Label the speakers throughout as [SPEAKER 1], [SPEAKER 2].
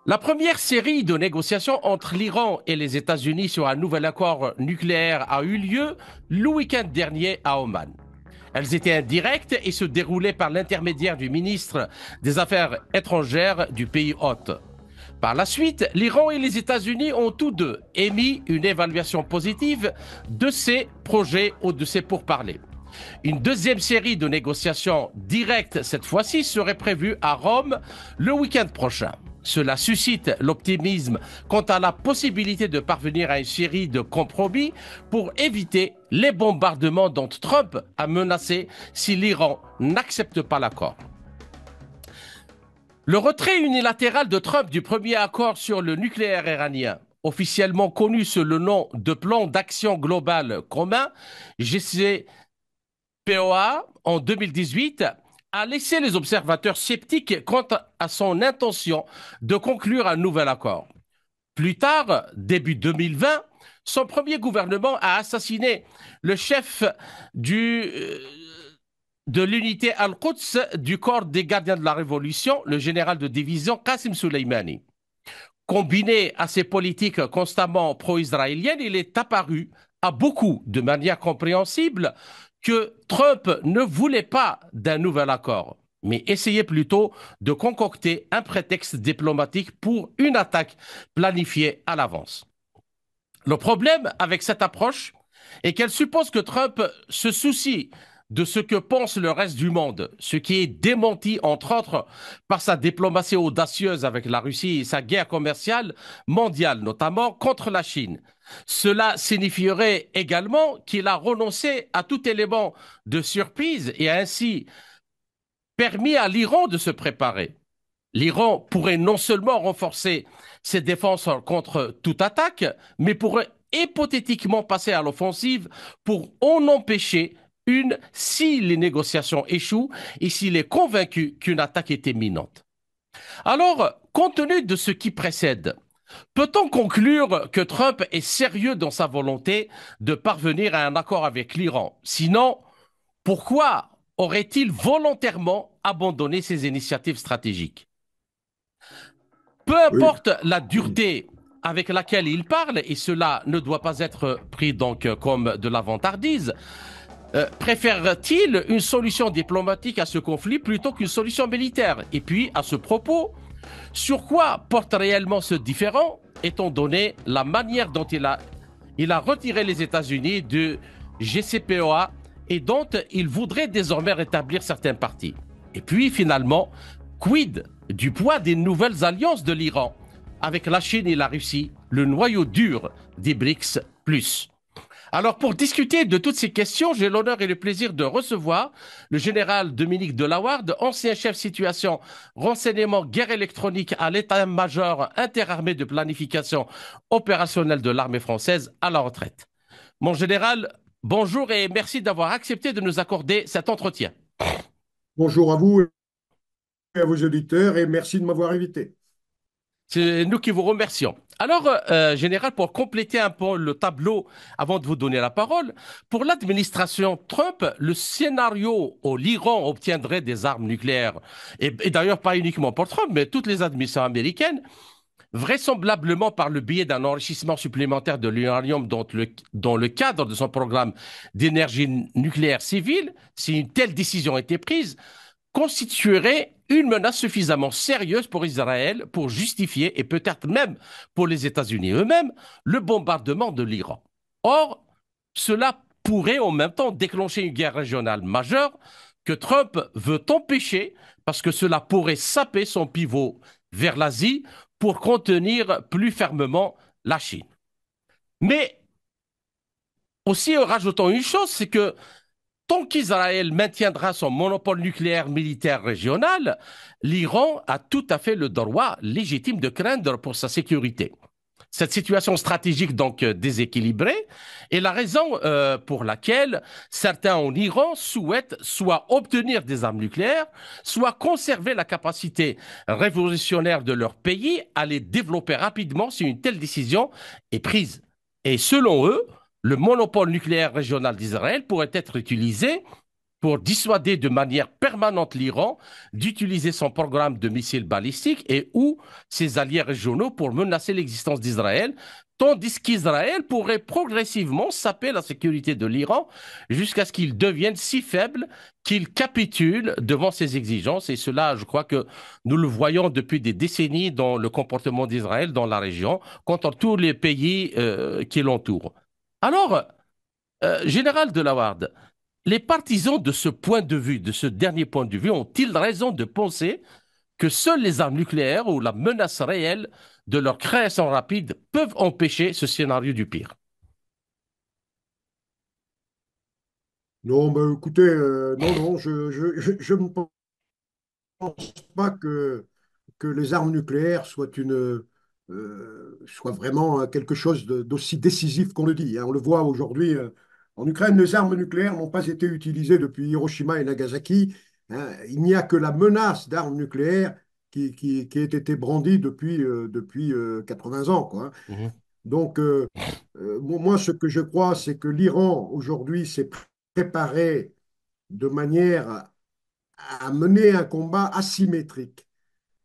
[SPEAKER 1] La première série de négociations entre l'Iran et les États-Unis sur un nouvel accord nucléaire a eu lieu le week-end dernier à Oman. Elles étaient indirectes et se déroulaient par l'intermédiaire du ministre des Affaires étrangères du pays hôte. Par la suite, l'Iran et les États-Unis ont tous deux émis une évaluation positive de ces projets ou de ces pourparlers. Une deuxième série de négociations directes, cette fois-ci, serait prévue à Rome le week-end prochain. Cela suscite l'optimisme quant à la possibilité de parvenir à une série de compromis pour éviter les bombardements dont Trump a menacé si l'Iran n'accepte pas l'accord. Le retrait unilatéral de Trump du premier accord sur le nucléaire iranien, officiellement connu sous le nom de plan d'action global commun, GCPOA, en 2018, a laissé les observateurs sceptiques quant à son intention de conclure un nouvel accord. Plus tard, début 2020, son premier gouvernement a assassiné le chef du, de l'unité Al-Quds du corps des gardiens de la Révolution, le général de division Qasem Soleimani. Combiné à ces politiques constamment pro-israéliennes, il est apparu à beaucoup de manière compréhensible que Trump ne voulait pas d'un nouvel accord, mais essayait plutôt de concocter un prétexte diplomatique pour une attaque planifiée à l'avance. Le problème avec cette approche est qu'elle suppose que Trump se soucie de ce que pense le reste du monde, ce qui est démenti, entre autres, par sa diplomatie audacieuse avec la Russie et sa guerre commerciale mondiale, notamment contre la Chine. Cela signifierait également qu'il a renoncé à tout élément de surprise et a ainsi permis à l'Iran de se préparer. L'Iran pourrait non seulement renforcer ses défenses contre toute attaque, mais pourrait hypothétiquement passer à l'offensive pour en empêcher une si les négociations échouent et s'il est convaincu qu'une attaque est imminente. Alors, compte tenu de ce qui précède, peut-on conclure que Trump est sérieux dans sa volonté de parvenir à un accord avec l'Iran? Sinon, pourquoi aurait-il volontairement abandonné ses initiatives stratégiques? Peu
[SPEAKER 2] Oui,
[SPEAKER 1] importe la dureté avec laquelle il parle, et cela ne doit pas être pris donc comme de la vantardise, préfère-t-il une solution diplomatique à ce conflit plutôt qu'une solution militaire? Et puis, à ce propos, sur quoi porte réellement ce différend, étant donné la manière dont il a retiré les États-Unis de GCPOA et dont il voudrait désormais rétablir certaines parties? Et puis, finalement, quid du poids des nouvelles alliances de l'Iran avec la Chine et la Russie, le noyau dur des BRICS+. Alors, pour discuter de toutes ces questions, j'ai l'honneur et le plaisir de recevoir le général Dominique Delaward, ancien chef situation renseignement guerre électronique à l'état-major interarmé de planification opérationnelle de l'armée française à la retraite. Mon général, bonjour et merci d'avoir accepté de nous accorder cet entretien.
[SPEAKER 2] bonjour à vous et à vos auditeurs et merci de m'avoir invité.
[SPEAKER 1] C'est nous qui vous remercions. Alors, Général, pour compléter un peu le tableau, avant de vous donner la parole, pour l'administration Trump, le scénario où l'Iran obtiendrait des armes nucléaires, et d'ailleurs pas uniquement pour Trump, mais toutes les administrations américaines, vraisemblablement par le biais d'un enrichissement supplémentaire de l'uranium dans le cadre de son programme d'énergie nucléaire civile, si une telle décision était prise, constituerait une menace suffisamment sérieuse pour Israël pour justifier, et peut-être même pour les États-Unis eux-mêmes, le bombardement de l'Iran. Or, cela pourrait en même temps déclencher une guerre régionale majeure que Trump veut empêcher parce que cela pourrait saper son pivot vers l'Asie pour contenir plus fermement la Chine. Mais aussi, rajoutons une chose, c'est que tant qu'Israël maintiendra son monopole nucléaire militaire régional, l'Iran a tout à fait le droit légitime de craindre pour sa sécurité. Cette situation stratégique donc déséquilibrée est la raison pour laquelle certains en Iran souhaitent soit obtenir des armes nucléaires, soit conserver la capacité révolutionnaire de leur pays à les développer rapidement si une telle décision est prise. Et selon eux, le monopole nucléaire régional d'Israël pourrait être utilisé pour dissuader de manière permanente l'Iran d'utiliser son programme de missiles balistiques et ou ses alliés régionaux pour menacer l'existence d'Israël, tandis qu'Israël pourrait progressivement saper la sécurité de l'Iran jusqu'à ce qu'il devienne si faible qu'il capitule devant ses exigences. Et cela, je crois que nous le voyons depuis des décennies dans le comportement d'Israël dans la région contre tous les pays qui l'entourent. Alors, Général Delaware, les partisans de ce point de vue, de ce dernier point de vue, ont-ils raison de penser que seules les armes nucléaires ou la menace réelle de leur création rapide peuvent empêcher ce scénario du pire?
[SPEAKER 2] Non, ben, écoutez, non, non, je ne pense pas que les armes nucléaires soient vraiment quelque chose d'aussi décisif qu'on le dit, hein. On le voit aujourd'hui en Ukraine, les armes nucléaires n'ont pas été utilisées depuis Hiroshima et Nagasaki, hein. Il n'y a que la menace d'armes nucléaires qui ait été brandie depuis 80 ans, quoi, hein.
[SPEAKER 1] Mhm,
[SPEAKER 2] Donc, moi, ce que je crois, c'est que l'Iran, aujourd'hui, s'est préparé de manière à mener un combat asymétrique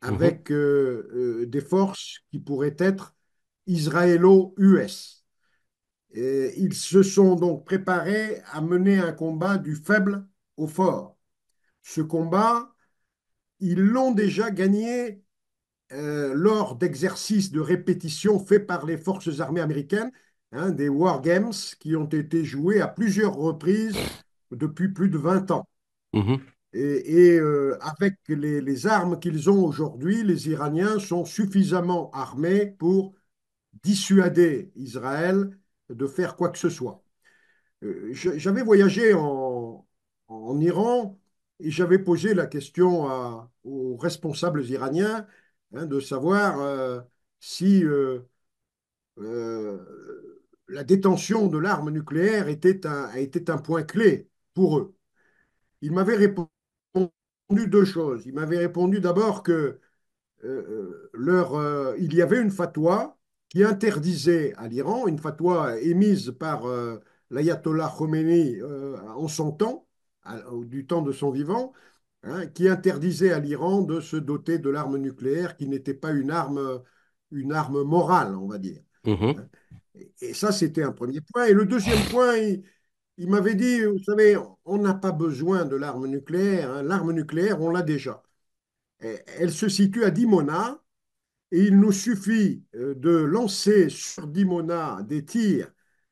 [SPEAKER 1] mhm,
[SPEAKER 2] avec des forces qui pourraient être israélo-US. Et ils se sont donc préparés à mener un combat du faible au fort. Ce combat, ils l'ont déjà gagné lors d'exercices de répétition faits par les forces armées américaines, hein, des War Games qui ont été joués à plusieurs reprises depuis plus de 20 ans.
[SPEAKER 1] mhm,
[SPEAKER 2] Avec les armes qu'ils ont aujourd'hui, les Iraniens sont suffisamment armés pour dissuader Israël de faire quoi que ce soit. J'avais voyagé en Iran et j'avais posé la question aux responsables iraniens, hein, de savoir si euh, la détention de l'arme nucléaire était un point clé pour eux. Ils m'avaient répondu deux choses. Ils m'avaient répondu d'abord que il y avait une fatwa qui interdisait à l'Iran, une fatwa émise par l'ayatollah Khomeini en son temps, du temps de son vivant, hein, qui interdisait à l'Iran de se doter de l'arme nucléaire qui n'était pas une arme morale, on va dire,
[SPEAKER 1] mhm.
[SPEAKER 2] hein. Et ça, c'était un premier point. Et le deuxième point, il m'avait dit, vous savez, on n'a pas besoin de l'arme nucléaire, hein. L'arme nucléaire, on l'a déjà. Elle se situe à Dimona et il nous suffit de lancer sur Dimona des tirs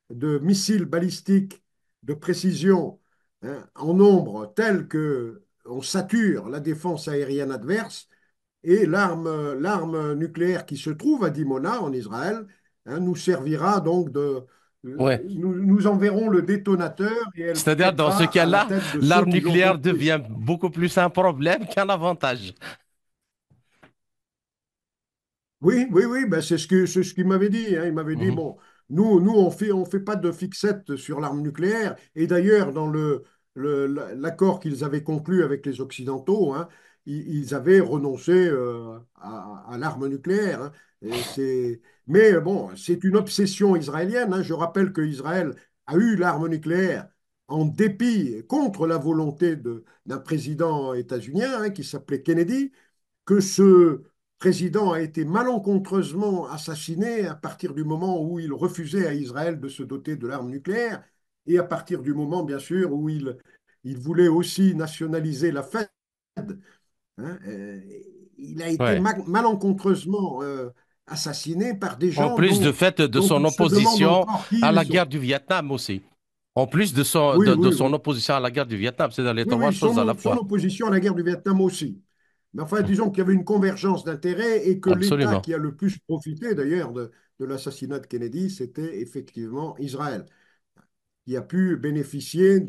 [SPEAKER 2] de missiles balistiques de précision, hein, en nombre tel que on sature la défense aérienne adverse et l'arme nucléaire qui se trouve à Dimona en Israël, hein, nous servira donc
[SPEAKER 1] Ouais.
[SPEAKER 2] nous enverrons le détonateur et elle
[SPEAKER 1] C'est-à-dire, dans ce
[SPEAKER 2] pètera à la
[SPEAKER 1] cas-là,
[SPEAKER 2] tête de ceux
[SPEAKER 1] l'arme
[SPEAKER 2] qui l'ont
[SPEAKER 1] nucléaire
[SPEAKER 2] construit.
[SPEAKER 1] devient beaucoup plus un problème qu'un avantage.
[SPEAKER 2] Oui, oui, oui, ben c'est ce qu'il m'avait dit, hein. Il m'avait dit,
[SPEAKER 1] Mhm,
[SPEAKER 2] bon, nous on fait pas de fixette sur l'arme nucléaire. Et d'ailleurs, dans l'accord qu'ils avaient conclu avec les Occidentaux, hein, ils avaient renoncé à l'arme nucléaire, hein. Mais bon, c'est une obsession israélienne, hein. Je rappelle que Israël a eu l'arme nucléaire en dépit, contre la volonté d'un président états-unien, hein, qui s'appelait Kennedy, que ce président a été malencontreusement assassiné à partir du moment où il refusait à Israël de se doter de l'arme nucléaire et à partir du moment, bien sûr, où il voulait aussi nationaliser la Fed, hein. Il a été
[SPEAKER 1] ouais.
[SPEAKER 2] malencontreusement assassiné par des
[SPEAKER 1] En
[SPEAKER 2] gens
[SPEAKER 1] plus de fait de
[SPEAKER 2] dont
[SPEAKER 1] son
[SPEAKER 2] on se demande
[SPEAKER 1] opposition
[SPEAKER 2] encore qui
[SPEAKER 1] à
[SPEAKER 2] ils
[SPEAKER 1] la
[SPEAKER 2] sont.
[SPEAKER 1] guerre du Vietnam aussi. En plus de son,
[SPEAKER 2] Oui,
[SPEAKER 1] de
[SPEAKER 2] oui,
[SPEAKER 1] son
[SPEAKER 2] oui.
[SPEAKER 1] opposition à la guerre du Vietnam, c'est dans les
[SPEAKER 2] Oui,
[SPEAKER 1] trois
[SPEAKER 2] oui,
[SPEAKER 1] choses à la
[SPEAKER 2] son
[SPEAKER 1] fois.
[SPEAKER 2] opposition à la guerre du Vietnam aussi. Mais enfin, disons qu'il y avait une convergence d'intérêts et que l'État
[SPEAKER 1] Absolument.
[SPEAKER 2] qui a le plus profité d'ailleurs de l'assassinat de Kennedy, c'était effectivement Israël, qui a pu bénéficier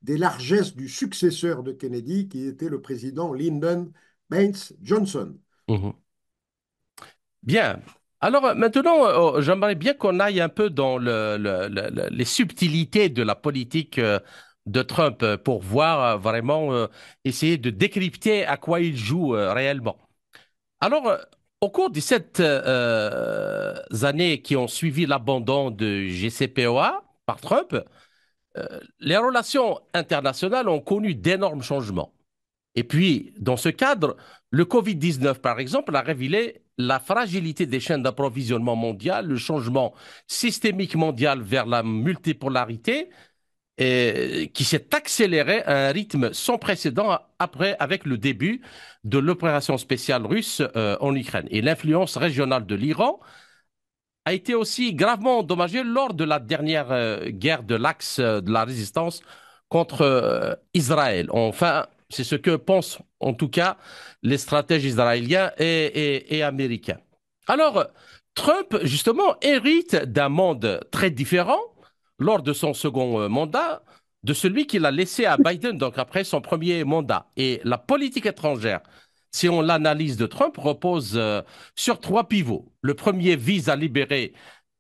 [SPEAKER 2] des largesses du successeur de Kennedy, qui était le président Lyndon Baines Johnson.
[SPEAKER 1] Mhm. Bien. Alors maintenant, j'aimerais bien qu'on aille un peu dans les subtilités de la politique de Trump pour voir vraiment essayer de décrypter à quoi il joue réellement. Alors, au cours des 7 années qui ont suivi l'abandon de JCPOA par Trump, Les relations internationales ont connu d'énormes changements. Et puis, dans ce cadre, le Covid-19, par exemple, a révélé la fragilité des chaînes d'approvisionnement mondiales, le changement systémique mondial vers la multipolarité, qui s'est accéléré à un rythme sans précédent après, avec le début de l'opération spéciale russe en Ukraine. Et l'influence régionale de l'Iran a été aussi gravement endommagée lors de la dernière guerre de l'axe de la résistance contre Israël. Enfin, c'est ce que pensent en tout cas les stratèges israéliens et américains. Alors, Trump, justement, hérite d'un monde très différent lors de son second mandat de celui qu'il a laissé à Biden, donc après son premier mandat. Et la politique étrangère, si on l'analyse de Trump, repose sur trois pivots. Le premier vise à libérer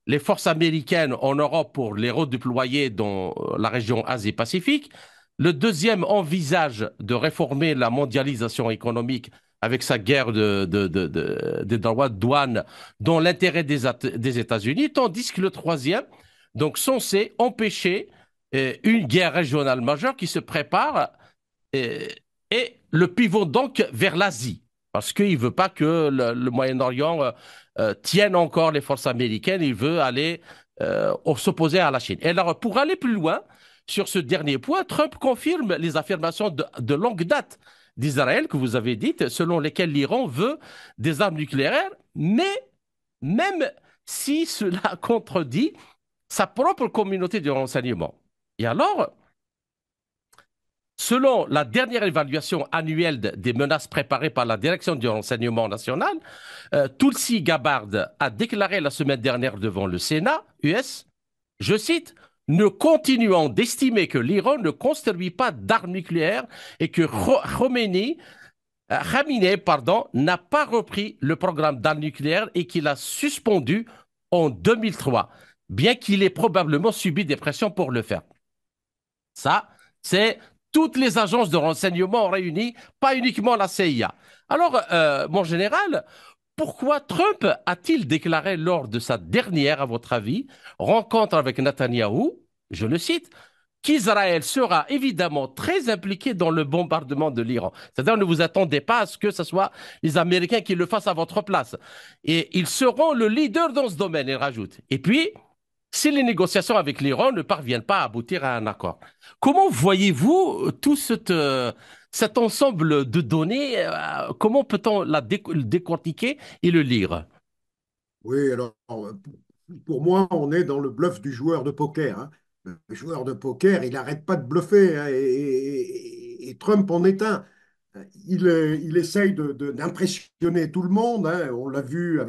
[SPEAKER 1] les forces américaines en Europe pour les redéployer dans la région Asie-Pacifique. Le deuxième envisage de réformer la mondialisation économique avec sa guerre des droits de douane dans l'intérêt des États-Unis, tandis que le troisième, donc censé empêcher une guerre régionale majeure qui se prépare euh, et le pivot donc vers l'Asie, parce qu'il ne veut pas que le Moyen-Orient tienne encore les forces américaines, il veut aller s'opposer à la Chine. Et alors, pour aller plus loin sur ce dernier point, Trump confirme les affirmations de longue date d'Israël que vous avez dites, selon lesquelles l'Iran veut des armes nucléaires, mais même si cela contredit sa propre communauté de renseignement. Et alors, selon la dernière évaluation annuelle des menaces préparées par la Direction du renseignement national, Tulsi Gabbard a déclaré la semaine dernière devant le Sénat US, je cite, nous continuons d'estimer que l'Iran ne construit pas d'armes nucléaires et que Khamenei, n'a pas repris le programme d'armes nucléaires et qu'il a suspendu en 2003, bien qu'il ait probablement subi des pressions pour le faire. Ça, c'est toutes les agences de renseignement réunies, pas uniquement la CIA. Alors, mon général, pourquoi Trump a-t-il déclaré lors de sa dernière, à votre avis, rencontre avec Netanyahou, je le cite, qu'Israël sera évidemment très impliqué dans le bombardement de l'Iran. C'est-à-dire, ne vous attendez pas à ce que ce soit les Américains qui le fassent à votre place. Et ils seront le leader dans ce domaine, il rajoute. Et puis, si les négociations avec l'Iran ne parviennent pas à aboutir à un accord. Comment voyez-vous tout cet ensemble de données? Comment peut-on le décortiquer et le lire?
[SPEAKER 2] Oui, alors, pour moi, on est dans le bluff du joueur de poker, hein. Le joueur de poker, il n'arrête pas de bluffer, hein, et Trump en est un. Il essaye d'impressionner tout le monde, hein. On l'a vu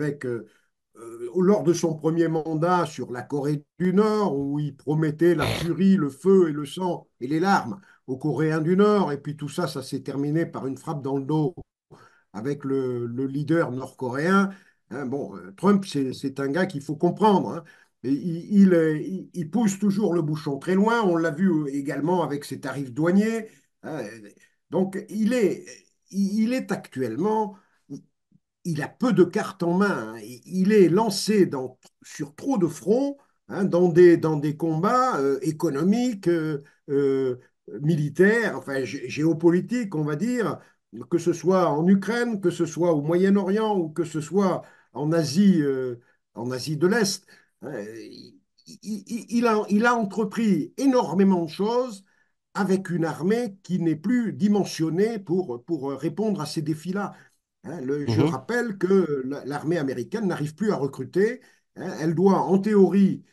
[SPEAKER 2] lors de son premier mandat sur la Corée du Nord, où il promettait la furie, le feu et le sang et les larmes aux Coréens du Nord. Et puis tout ça, ça s'est terminé par une frappe dans le dos avec le leader nord-coréen. Hein, bon, Trump, c'est un gars qu'il faut comprendre, hein. Et il pousse toujours le bouchon très loin. On l'a vu également avec ses tarifs douaniers, hein. Donc, il est actuellement, il a peu de cartes en main, hein. Il est lancé sur trop de fronts, hein, dans des combats économiques, militaires, enfin géopolitiques, on va dire, que ce soit en Ukraine, que ce soit au Moyen-Orient ou que ce soit en Asie de l'Est. Il a entrepris énormément de choses avec une armée qui n'est plus dimensionnée pour répondre à ces défis-là. Hein, je
[SPEAKER 1] Mhm.
[SPEAKER 2] rappelle que l'armée américaine n'arrive plus à recruter, hein. Elle doit, en théorie,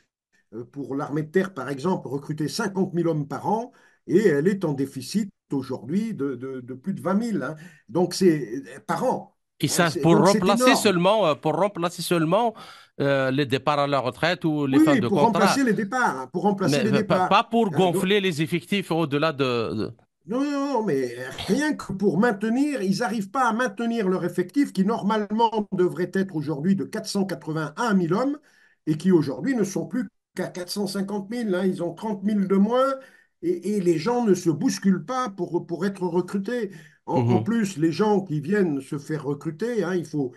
[SPEAKER 2] pour l'armée de terre, par exemple, recruter 50 000 hommes par an et elle est en déficit aujourd'hui de plus de 20 000, hein. Donc, c'est par an,
[SPEAKER 1] Et
[SPEAKER 2] hein.
[SPEAKER 1] ça
[SPEAKER 2] Donc, c'est énorme.
[SPEAKER 1] pour remplacer seulement les départs à la retraite ou les fins
[SPEAKER 2] Oui,
[SPEAKER 1] de
[SPEAKER 2] pour
[SPEAKER 1] contrat,
[SPEAKER 2] remplacer les départs, hein, pour remplacer
[SPEAKER 1] mais
[SPEAKER 2] les départs.
[SPEAKER 1] pas pour
[SPEAKER 2] Hein.
[SPEAKER 1] gonfler les effectifs au-delà
[SPEAKER 2] Non, non, non, mais rien que pour maintenir, ils n'arrivent pas à maintenir leur effectif qui normalement devrait être aujourd'hui de 481 000 hommes et qui aujourd'hui ne sont plus qu'à 450 000, hein. Ils ont 30 000 de moins et les gens ne se bousculent pas pour être recrutés. En
[SPEAKER 1] Mhm.
[SPEAKER 2] plus, les gens qui viennent se faire recruter, hein, il faut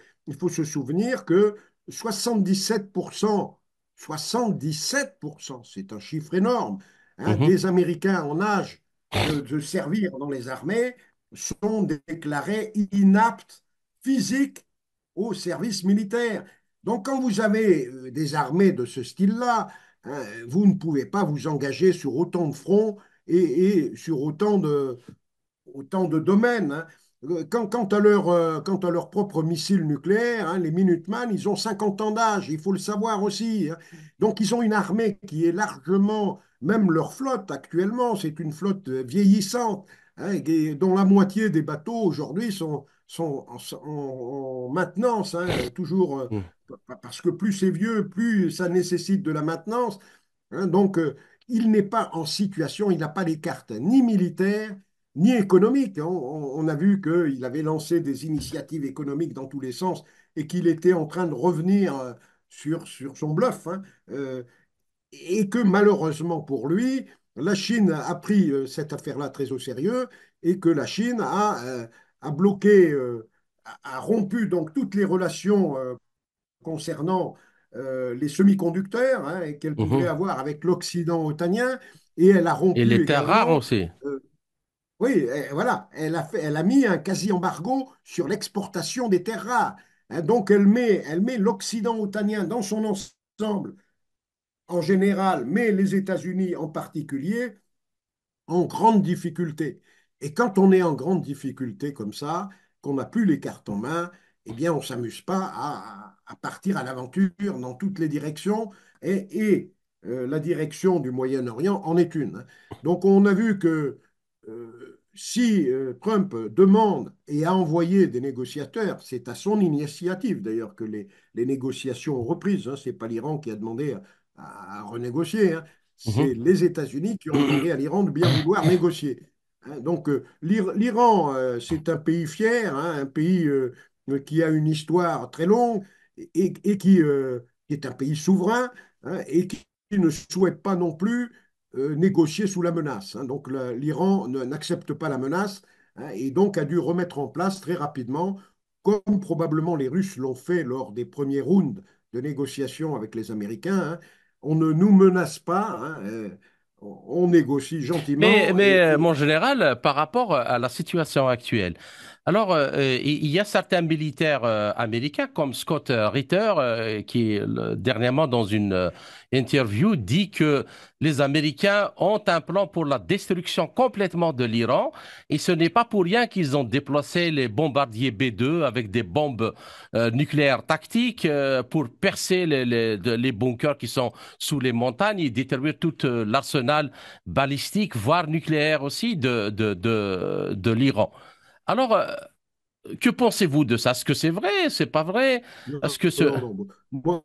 [SPEAKER 2] se souvenir que 77%, 77%, c'est un chiffre énorme,
[SPEAKER 1] Mhm.
[SPEAKER 2] des Américains en âge de servir dans les armées sont déclarés inaptes physiques au service militaire. Donc, quand vous avez des armées de ce style-là, hein, vous ne pouvez pas vous engager sur autant de fronts et sur autant de domaines. Hein. Quant à leur propre missile nucléaire, hein, les Minuteman, ils ont 50 ans d'âge, il faut le savoir aussi. Hein. Donc ils ont une armée qui est largement, même leur flotte actuellement, c'est une flotte vieillissante, hein, dont la moitié des bateaux aujourd'hui sont en maintenance, hein, toujours
[SPEAKER 1] Mhm.
[SPEAKER 2] parce que plus c'est vieux, plus ça nécessite de la maintenance. Hein. Donc il n'est pas en situation, il n'a pas les cartes ni militaires ni économique. Hein. On a vu qu'il avait lancé des initiatives économiques dans tous les sens et qu'il était en train de revenir sur son bluff. Hein. Et que malheureusement pour lui, la Chine a pris cette affaire-là très au sérieux et que la Chine a bloqué, a rompu donc toutes les relations concernant les semi-conducteurs hein, qu'elle pouvait
[SPEAKER 1] Mhm.
[SPEAKER 2] avoir avec l'Occident otanien et elle a
[SPEAKER 1] Et les
[SPEAKER 2] rompu
[SPEAKER 1] terres rares
[SPEAKER 2] également
[SPEAKER 1] aussi.
[SPEAKER 2] euh, oui, voilà, elle a mis un quasi-embargo sur l'exportation des terres rares. Hein. Donc, elle met l'Occident otanien dans son ensemble en général, mais les États-Unis en particulier, en grande difficulté. Et quand on est en grande difficulté comme ça, qu'on n'a plus les cartes en main, eh bien, on ne s'amuse pas à partir à l'aventure dans toutes les directions. La direction du Moyen-Orient en est une. Hein. Donc, on a vu que si Trump demande et a envoyé des négociateurs, c'est à son initiative d'ailleurs que les négociations ont repris. Hein, ce n'est pas l'Iran qui a demandé à renégocier. Hein. C'est
[SPEAKER 1] Mhm.
[SPEAKER 2] les États-Unis qui ont demandé à l'Iran de bien vouloir négocier. Hein. Donc l'Iran, c'est un pays fier, hein, un pays qui a une histoire très longue et qui est un pays souverain hein, et qui ne souhaite pas non plus négocier sous la menace. Hein. Donc l'Iran n'accepte pas la menace hein, et donc a dû remettre en place très rapidement, comme probablement les Russes l'ont fait lors des premiers rounds de négociations avec les Américains, hein, on ne nous menace pas, hein, on négocie gentiment
[SPEAKER 1] Mon général, par rapport à la situation actuelle, alors il y a certains militaires américains comme Scott Ritter qui dernièrement dans une interview dit que les Américains ont un plan pour la destruction complètement de l'Iran et ce n'est pas pour rien qu'ils ont déplacé les bombardiers B-2 avec des bombes nucléaires tactiques pour percer les bunkers qui sont sous les montagnes et détruire tout l'arsenal balistique, voire nucléaire aussi de l'Iran. Alors, que pensez-vous de ça? Est-ce que c'est vrai? C'est pas vrai?
[SPEAKER 2] Non,
[SPEAKER 1] Est-ce que ce...
[SPEAKER 2] non, non. Moi,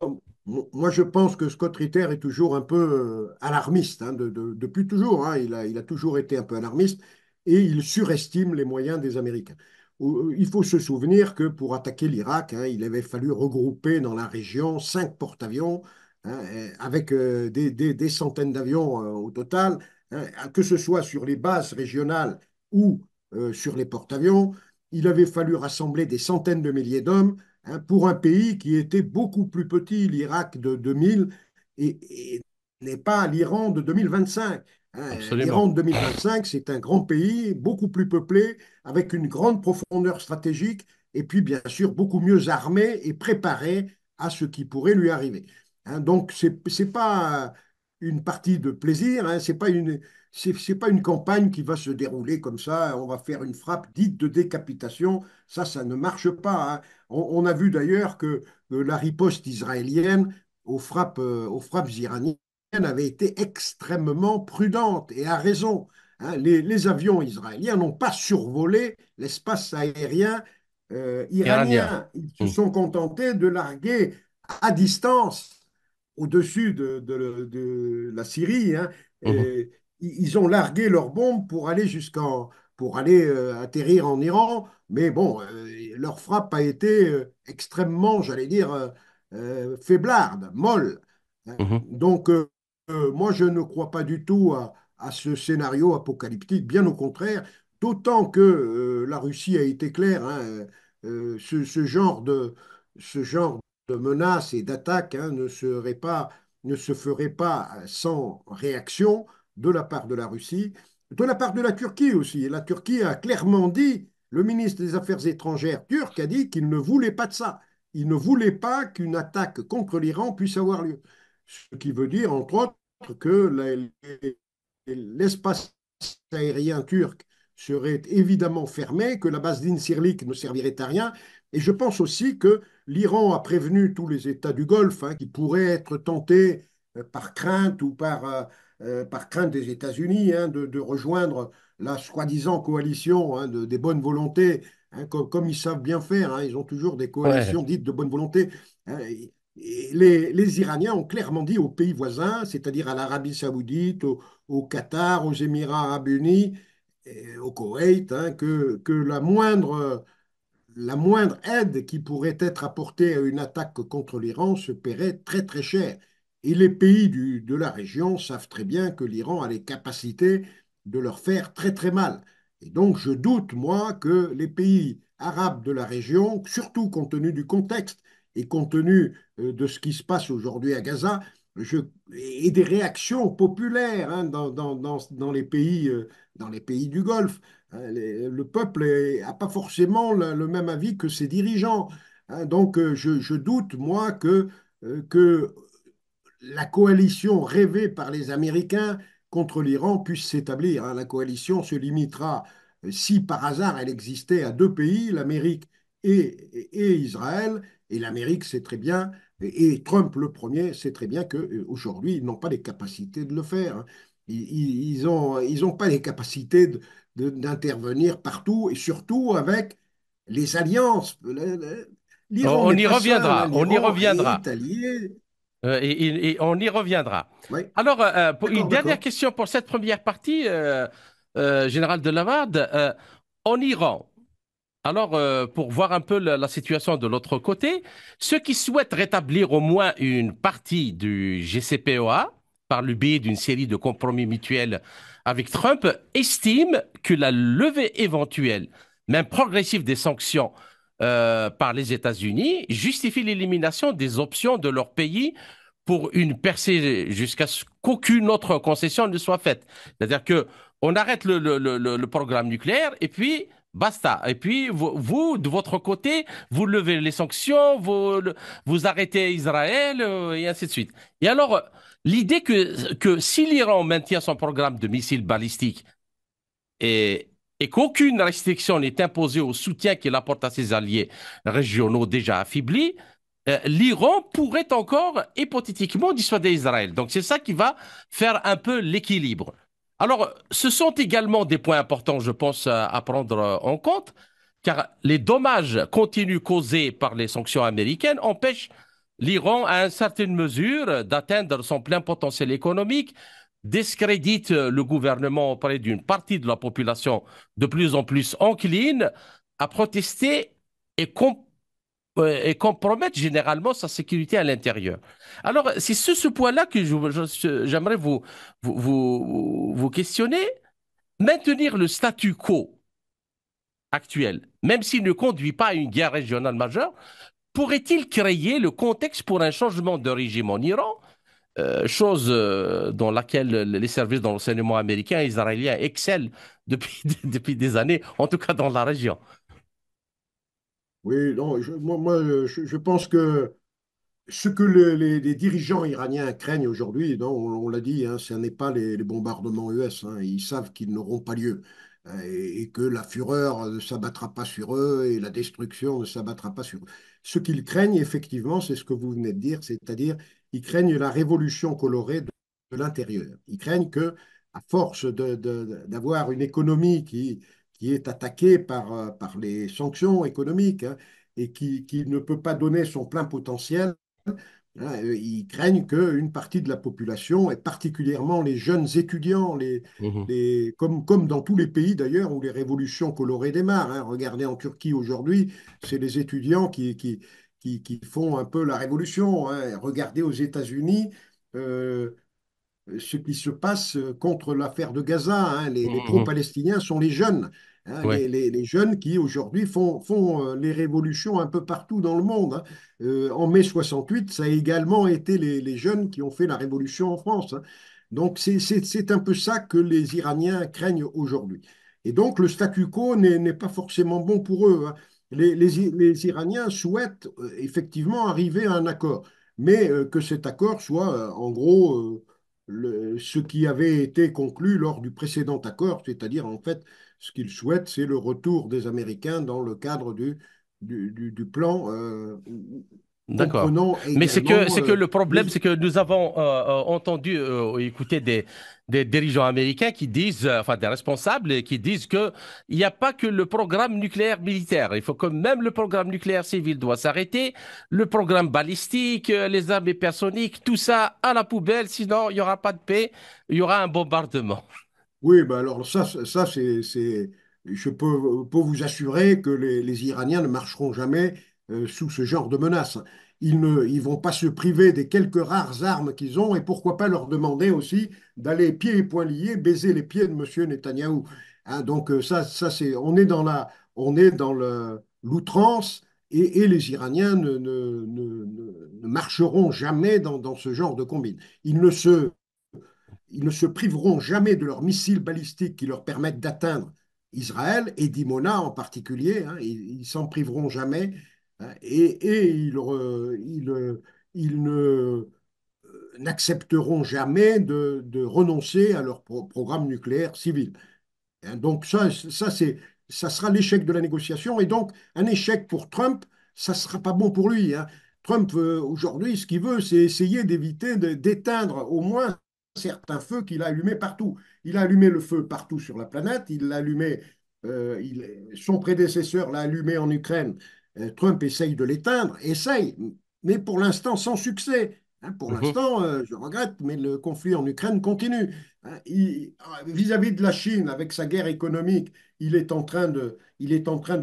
[SPEAKER 2] moi, je pense que Scott Ritter est toujours un peu alarmiste, hein, depuis toujours. Hein. Il a toujours été un peu alarmiste et il surestime les moyens des Américains. Il faut se souvenir que pour attaquer l'Irak, hein, il avait fallu regrouper dans la région 5 porte-avions, hein, avec des centaines d'avions au total, hein, que ce soit sur les bases régionales ou sur les porte-avions. Il avait fallu rassembler des centaines de milliers d'hommes hein, pour un pays qui était beaucoup plus petit, l'Irak de 2000, et n'est pas l'Iran de 2025. Hein.
[SPEAKER 1] Absolument.
[SPEAKER 2] L'Iran de 2025, c'est un grand pays, beaucoup plus peuplé, avec une grande profondeur stratégique, et puis bien sûr beaucoup mieux armé et préparé à ce qui pourrait lui arriver. Hein. Donc, c'est pas une partie de plaisir, hein, c'est pas une campagne qui va se dérouler comme ça, on va faire une frappe dite de décapitation, ça ne marche pas. Hein. On a vu d'ailleurs que la riposte israélienne aux frappes iraniennes avait été extrêmement prudente et a raison. Hein. Les avions israéliens n'ont pas survolé l'espace aérien
[SPEAKER 1] Iranien.
[SPEAKER 2] iranien. Ils se
[SPEAKER 1] Hmm.
[SPEAKER 2] sont contentés de larguer à distance au-dessus de la Syrie. Hein.
[SPEAKER 1] Mhm.
[SPEAKER 2] Et ils ont largué leurs bombes pour aller atterrir en Iran. Mais bon, leur frappe a été extrêmement, j'allais dire, faiblarde, molle. Hein.
[SPEAKER 1] Mhm.
[SPEAKER 2] Donc, moi, je ne crois pas du tout à ce scénario apocalyptique, bien au contraire, d'autant que la Russie a été claire, hein, ce genre de menaces et d'attaques hein, ne se ferait pas sans réaction. de la part de la Russie, de la part de la Turquie aussi. Et la Turquie a clairement dit, le ministre des Affaires étrangères turc a dit qu'il ne voulait pas de ça. Il ne voulait pas qu'une attaque contre l'Iran puisse avoir lieu. Ce qui veut dire, entre autres, que l'espace aérien turc serait évidemment fermé, que la base d'Incirlik ne servirait à rien. Et je pense aussi que l'Iran a prévenu tous les États du Golfe qui pourraient être tentés par crainte ou par crainte des États-Unis de rejoindre la soi-disant coalition des bonnes volontés, comme ils savent bien faire. Ils ont toujours des
[SPEAKER 1] Ouais.
[SPEAKER 2] coalitions dites de bonne volonté. Et les Iraniens ont clairement dit aux pays voisins, c'est-à-dire à l'Arabie saoudite, au Qatar, aux Émirats arabes unis, et au Koweït, que la moindre aide qui pourrait être apportée à une attaque contre l'Iran se paierait très très cher. Et les pays de la région savent très bien que l'Iran a les capacités de leur faire très très mal. Et donc je doute, moi, que les pays arabes de la région, surtout compte tenu du contexte et compte tenu de ce qui se passe aujourd'hui à Gaza, je, et des réactions populaires dans les pays du Golfe, le peuple n'a pas forcément le même avis que ses dirigeants. Donc, je doute, moi, que la coalition rêvée par les Américains contre l'Iran puisse s'établir. La coalition se limitera, si par hasard elle existait, à deux pays, l'Amérique et Israël. Et l'Amérique sait très bien, et Trump le premier sait très bien qu'aujourd'hui, ils n'ont pas les capacités de le faire. Ils ont pas les capacités d'intervenir partout, et surtout avec les alliances. L'Iran
[SPEAKER 1] On
[SPEAKER 2] n'est
[SPEAKER 1] y
[SPEAKER 2] pas seul,
[SPEAKER 1] reviendra, on y
[SPEAKER 2] l'Iran
[SPEAKER 1] reviendra.
[SPEAKER 2] est allié.
[SPEAKER 1] Et on y reviendra.
[SPEAKER 2] Oui,
[SPEAKER 1] Alors, une
[SPEAKER 2] d'accord,
[SPEAKER 1] dernière
[SPEAKER 2] d'accord.
[SPEAKER 1] question pour cette première partie, Général Delavarde. En Iran, alors, pour voir un peu la situation de l'autre côté, ceux qui souhaitent rétablir au moins une partie du JCPOA par le biais d'une série de compromis mutuels avec Trump estiment que la levée éventuelle, même progressive des sanctions par les États-Unis justifie l'élimination des options de leur pays pour une percée jusqu'à ce qu'aucune autre concession ne soit faite. C'est-à-dire que on arrête le programme nucléaire et puis basta. Et puis, vous, de votre côté, vous levez les sanctions, vous arrêtez Israël, et ainsi de suite. Et alors, l'idée que si l'Iran maintient son programme de missiles balistiques et, et qu'aucune restriction n'est imposée au soutien qu'il apporte à ses alliés régionaux déjà affaiblis, l'Iran pourrait encore hypothétiquement dissuader Israël. Donc c'est ça qui va faire un peu l'équilibre. Alors, ce sont également des points importants, je pense, à prendre en compte, car les dommages continus causés par les sanctions américaines empêchent l'Iran, à une certaine mesure, d'atteindre son plein potentiel économique, discrédite le gouvernement auprès d'une partie de la population de plus en plus encline à protester et et compromettre généralement sa sécurité à l'intérieur. Alors, c'est sur ce point-là que j'aimerais vous questionner. Maintenir le statu quo actuel, même s'il ne conduit pas à une guerre régionale majeure, pourrait-il créer le contexte pour un changement de régime en Iran, chose dans laquelle les services de renseignement américains et israéliens excellent depuis, depuis des années, en tout cas dans la région.
[SPEAKER 2] Oui, non, je pense que ce que les dirigeants iraniens craignent aujourd'hui, non, on l'a dit, ce n'est pas les bombardements US. Ils savent qu'ils n'auront pas lieu et que la fureur ne s'abattra pas sur eux et la destruction ne s'abattra pas sur eux. Ce qu'ils craignent, effectivement, c'est ce que vous venez de dire, c'est-à-dire ils craignent la révolution colorée de l'intérieur. Ils craignent que, à force d'avoir une économie qui est attaquée par les sanctions économiques et qui ne peut pas donner son plein potentiel, ils craignent qu'une partie de la population, et particulièrement les jeunes étudiants,
[SPEAKER 1] Mhm.
[SPEAKER 2] comme dans tous les pays d'ailleurs où les révolutions colorées démarrent. Regardez en Turquie aujourd'hui, c'est les étudiants qui font un peu la révolution. Regardez aux États-Unis, euh, ce qui se passe contre l'affaire de Gaza. Les
[SPEAKER 1] Mhm.
[SPEAKER 2] pro-palestiniens sont les jeunes,
[SPEAKER 1] Ouais.
[SPEAKER 2] les jeunes qui aujourd'hui font les révolutions un peu partout dans le monde. En mai 68, ça a également été les jeunes qui ont fait la révolution en France. Donc c'est un peu ça que les Iraniens craignent aujourd'hui. Et donc le statu quo n'est pas forcément bon pour eux, hein. Les Iraniens souhaitent effectivement arriver à un accord, mais que cet accord soit en gros ce qui avait été conclu lors du précédent accord, c'est-à-dire en fait ce qu'ils souhaitent, c'est le retour des Américains dans le cadre du plan
[SPEAKER 1] D'accord.
[SPEAKER 2] comprenant
[SPEAKER 1] Mais
[SPEAKER 2] également
[SPEAKER 1] c'est que le problème,
[SPEAKER 2] les...
[SPEAKER 1] c'est que nous avons entendu écouter des dirigeants américains qui disent, enfin des responsables, qui disent que il n'y a pas que le programme nucléaire militaire. Il faut que même le programme nucléaire civil doit s'arrêter, le programme balistique, les armes hypersoniques, tout ça à la poubelle, sinon il n'y aura pas de paix, il y aura un bombardement.
[SPEAKER 2] Oui, bah alors ça je peux vous assurer que les Iraniens ne marcheront jamais sous ce genre de menace. Ils vont pas se priver des quelques rares armes qu'ils ont et pourquoi pas leur demander aussi d'aller pieds et poings liés baiser les pieds de Monsieur Netanyahou. Hein, donc on est dans l'outrance et les Iraniens ne marcheront jamais dans ce genre de combine. Ils ne se priveront jamais de leurs missiles balistiques qui leur permettent d'atteindre Israël et Dimona en particulier, hein, ils s'en priveront jamais, hein, et ils ne n'accepteront jamais de renoncer à leur programme nucléaire civil. Hein. Donc ça sera l'échec de la négociation et donc un échec pour Trump, ça ne sera pas bon pour lui, hein. Trump, aujourd'hui, ce qu'il veut, c'est essayer d'éviter d'éteindre au moins certains feux qu'il a allumés partout. Il a allumé le feu partout sur la planète, il l'a allumé, son prédécesseur l'a allumé en Ukraine. Trump essaye de l'éteindre, essaye, mais pour l'instant sans succès. Hein. Pour
[SPEAKER 1] Mhm,
[SPEAKER 2] l'instant, je regrette, mais le conflit en Ukraine continue. Hein. Vis-à-vis de la Chine, avec sa guerre économique, il est en train de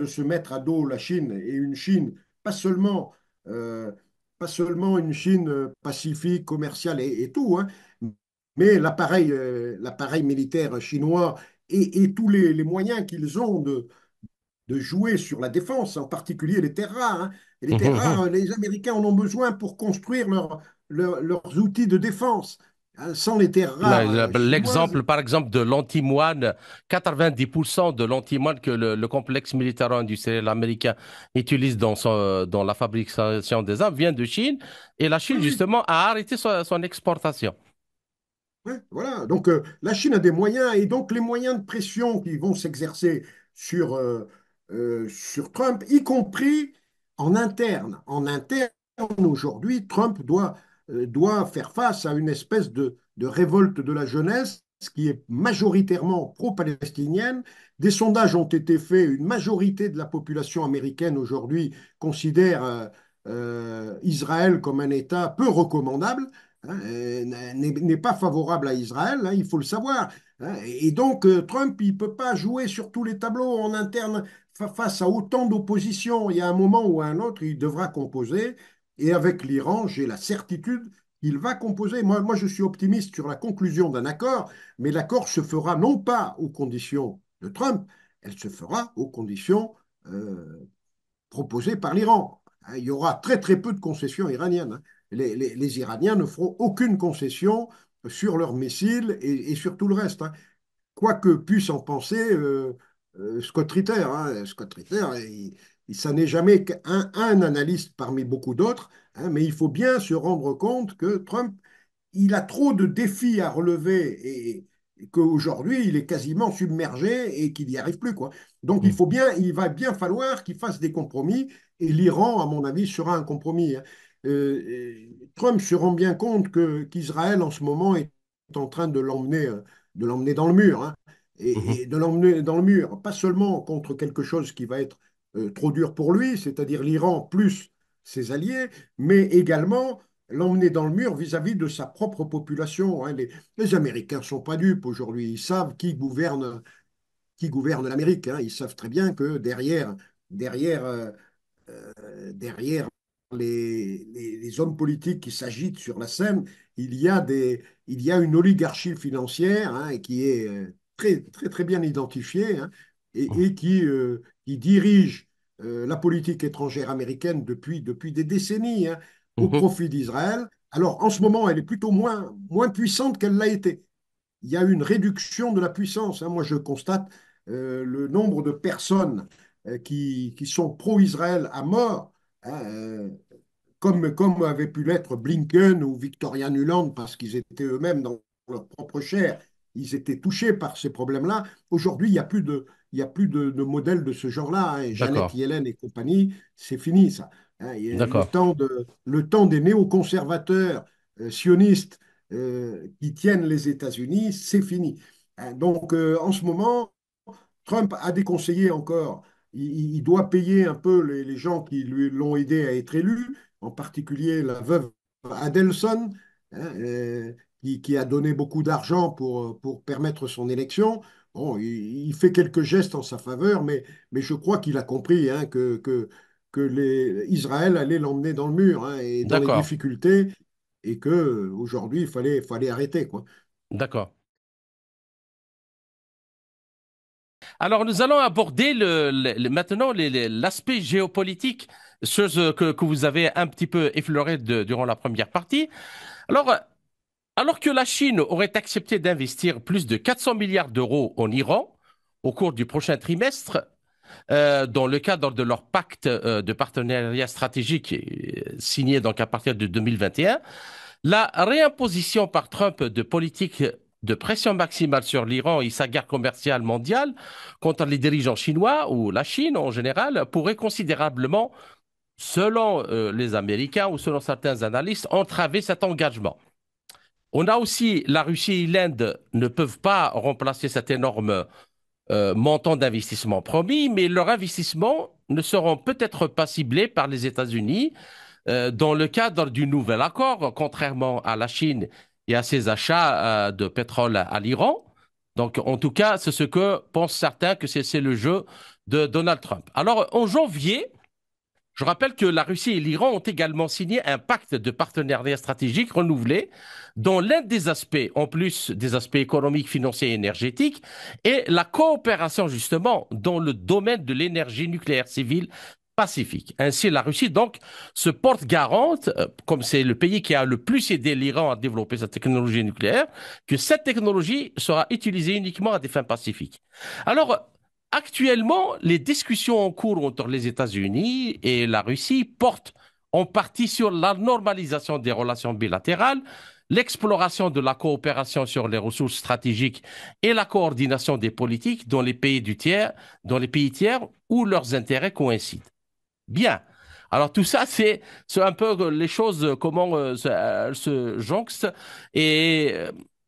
[SPEAKER 2] se mettre à dos la Chine et une Chine, pas seulement, euh, pas seulement une Chine pacifique, commerciale et tout, hein, mais l'appareil militaire chinois et tous les moyens qu'ils ont de jouer sur la défense, en particulier les terres rares, hein. Et les
[SPEAKER 1] mhm,
[SPEAKER 2] terres
[SPEAKER 1] mhm.
[SPEAKER 2] rares, les Américains en ont besoin pour construire leurs outils de défense. Hein. Sans les terres rares chinoises,
[SPEAKER 1] L'exemple, par exemple, de l'antimoine, 90% de l'antimoine que le complexe militaro-industriel américain utilise dans la fabrication des armes vient de Chine. Et la
[SPEAKER 2] oui,
[SPEAKER 1] Chine,
[SPEAKER 2] oui.
[SPEAKER 1] justement, a arrêté son exportation.
[SPEAKER 2] Ouais, voilà. Donc, la Chine a des moyens et donc les moyens de pression qui vont s'exercer sur Trump, y compris en interne. En interne, aujourd'hui, Trump doit faire face à une espèce de révolte de la jeunesse qui est majoritairement pro-palestinienne. Des sondages ont été faits. Une majorité de la population américaine aujourd'hui considère Israël comme un État peu recommandable, hein, n'est pas favorable à Israël, hein, il faut le savoir. Hein. Et donc, Trump, il ne peut pas jouer sur tous les tableaux en interne face à autant d'opposition. Il y a un moment ou un autre, il devra composer. Et avec l'Iran, j'ai la certitude qu'il va composer. Moi, je suis optimiste sur la conclusion d'un accord, mais l'accord se fera non pas aux conditions de Trump, elle se fera aux conditions proposées par l'Iran. Hein. Il y aura très très peu de concessions iraniennes. Hein. Les Iraniens ne feront aucune concession sur leurs missiles et sur tout le reste. Hein. Quoi que puisse en penser Scott Ritter. Hein. Scott Ritter, ça n'est jamais qu'un analyste parmi beaucoup d'autres, hein, mais il faut bien se rendre compte que Trump, il a trop de défis à relever et qu'aujourd'hui, il est quasiment submergé et qu'il n'y arrive plus, quoi. Donc, il va bien falloir qu'il fasse des compromis et l'Iran, à mon avis, sera un compromis. Hein. Trump se rend bien compte qu'Israël, en ce moment, est en train de l'emmener dans le mur, hein,
[SPEAKER 1] Mhm,
[SPEAKER 2] et de l'emmener dans le mur, pas seulement contre quelque chose qui va être trop dur pour lui, c'est-à-dire l'Iran plus ses alliés, mais également l'emmener dans le mur vis-à-vis de sa propre population. Hein. Les Américains ne sont pas dupes aujourd'hui. Ils savent qui gouverne l'Amérique. Hein. Ils savent très bien que derrière, derrière les hommes politiques qui s'agitent sur la scène, il y a une oligarchie financière, hein, qui est très, très, très bien identifiée, hein, et qui dirige la politique étrangère américaine depuis des décennies, hein, au
[SPEAKER 1] mhm.
[SPEAKER 2] profit d'Israël. Alors, en ce moment, elle est plutôt moins puissante qu'elle l'a été. Il y a une réduction de la puissance, hein. Moi, je constate le nombre de personnes qui sont pro-Israël à mort, hein, comme avait pu l'être Blinken ou Victoria Nuland, parce qu'ils étaient eux-mêmes dans leur propre chair, ils étaient touchés par ces problèmes-là. Aujourd'hui, il y a plus de modèles de ce genre-là, hein. Janet
[SPEAKER 1] D'accord,
[SPEAKER 2] Yellen et compagnie, c'est fini ça, hein.
[SPEAKER 1] d'accord,
[SPEAKER 2] Le temps des néoconservateurs sionistes qui tiennent les États-Unis, c'est fini, hein. Donc, en ce moment, Trump a des conseillers encore. Il doit payer un peu les gens qui lui l'ont aidé à être élu, en particulier la veuve Adelson, hein, qui a donné beaucoup d'argent pour permettre son élection. Bon, il fait quelques gestes en sa faveur, mais je crois qu'il a compris, hein, que Israël allait l'emmener dans le mur, hein, et dans les
[SPEAKER 1] d'accord,
[SPEAKER 2] difficultés, et que aujourd'hui il fallait arrêter, quoi.
[SPEAKER 1] d'accord. Alors, nous allons aborder maintenant l'aspect géopolitique, chose que vous avez un petit peu effleuré durant la première partie. Alors, alors que la Chine aurait accepté d'investir plus de 400 milliards d'euros en Iran au cours du prochain trimestre, dans le cadre de leur pacte de partenariat stratégique signé donc à partir de 2021, la réimposition par Trump de politiques de pression maximale sur l'Iran et sa guerre commerciale mondiale contre les dirigeants chinois ou la Chine en général pourrait considérablement, selon les Américains ou selon certains analystes, entraver cet engagement. On a aussi la Russie et l'Inde ne peuvent pas remplacer cet énorme montant d'investissement promis, mais leurs investissements ne seront peut-être pas ciblés par les États-Unis dans le cadre du nouvel accord, contrairement à la Chine et à ses achats de pétrole à l'Iran. Donc, en tout cas, c'est ce que pensent certains que c'est le jeu de Donald Trump. Alors, en janvier, je rappelle que la Russie et l'Iran ont également signé un pacte de partenariat stratégique renouvelé, dont l'un des aspects, en plus des aspects économiques, financiers et énergétiques, est la coopération justement dans le domaine de l'énergie nucléaire civile pacifique. Ainsi, la Russie donc se porte garante, comme c'est le pays qui a le plus aidé l'Iran à développer sa technologie nucléaire, que cette technologie sera utilisée uniquement à des fins pacifiques. Alors, actuellement, les discussions en cours entre les États-Unis et la Russie portent en partie sur la normalisation des relations bilatérales, l'exploration de la coopération sur les ressources stratégiques et la coordination des politiques dans les pays tiers où leurs intérêts coïncident. Bien. Alors tout ça, c'est un peu les choses, comment elles se jonxent. Et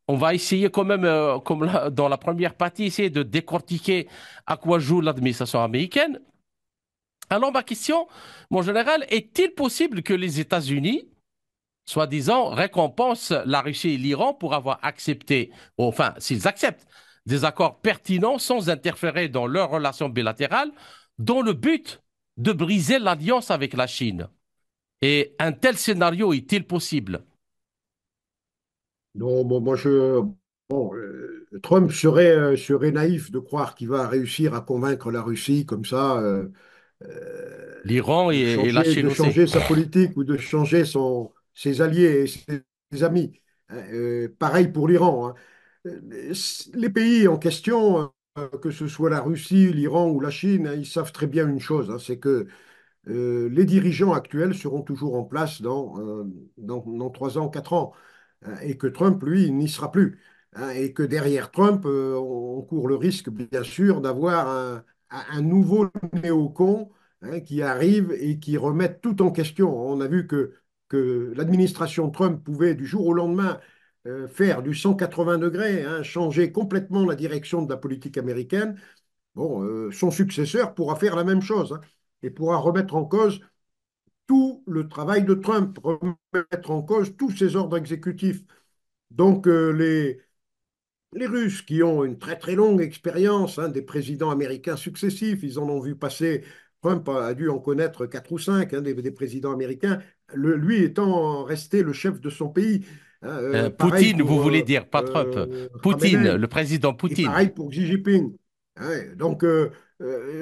[SPEAKER 1] on va essayer quand même, comme dans la première partie, essayer de décortiquer à quoi joue l'administration américaine. Alors ma question, mon général, est-il possible que les États-Unis, soi-disant, récompensent la Russie et l'Iran pour avoir accepté, ou enfin, s'ils acceptent, des accords pertinents sans interférer dans leurs relations bilatérales, dont le but de briser l'alliance avec la Chine? Et un tel scénario est-il possible?
[SPEAKER 2] Non, bon, bon, Trump serait naïf de croire qu'il va réussir à convaincre la Russie comme ça,
[SPEAKER 1] L'Iran et la Chine
[SPEAKER 2] de
[SPEAKER 1] aussi.
[SPEAKER 2] changer sa politique ou de changer ses alliés et ses amis. Pareil pour l'Iran, hein. Les pays en question, que ce soit la Russie, l'Iran ou la Chine, hein, ils savent très bien une chose, hein, c'est que les dirigeants actuels seront toujours en place dans 3 ans, 4 ans, hein, et que Trump, lui, il n'y sera plus, hein, et que derrière Trump, on court le risque, bien sûr, d'avoir un nouveau néocon, hein, qui arrive et qui remette tout en question. On a vu que l'administration Trump pouvait, du jour au lendemain, faire du 180 degrés, hein, changer complètement la direction de la politique américaine. Bon, son successeur pourra faire la même chose, hein, et pourra remettre en cause tout le travail de Trump, remettre en cause tous ses ordres exécutifs. Donc, les Russes, qui ont une très très longue expérience, hein, des présidents américains successifs, ils en ont vu passer, Trump a dû en connaître 4 ou 5, hein, des présidents américains, lui étant resté le chef de son pays, hein. Pareil
[SPEAKER 1] Poutine, vous
[SPEAKER 2] pour
[SPEAKER 1] voulez dire, pas Trump. Poutine,
[SPEAKER 2] Khamenei,
[SPEAKER 1] le président
[SPEAKER 2] et
[SPEAKER 1] Poutine.
[SPEAKER 2] pareil pour Xi Jinping. Ouais, donc,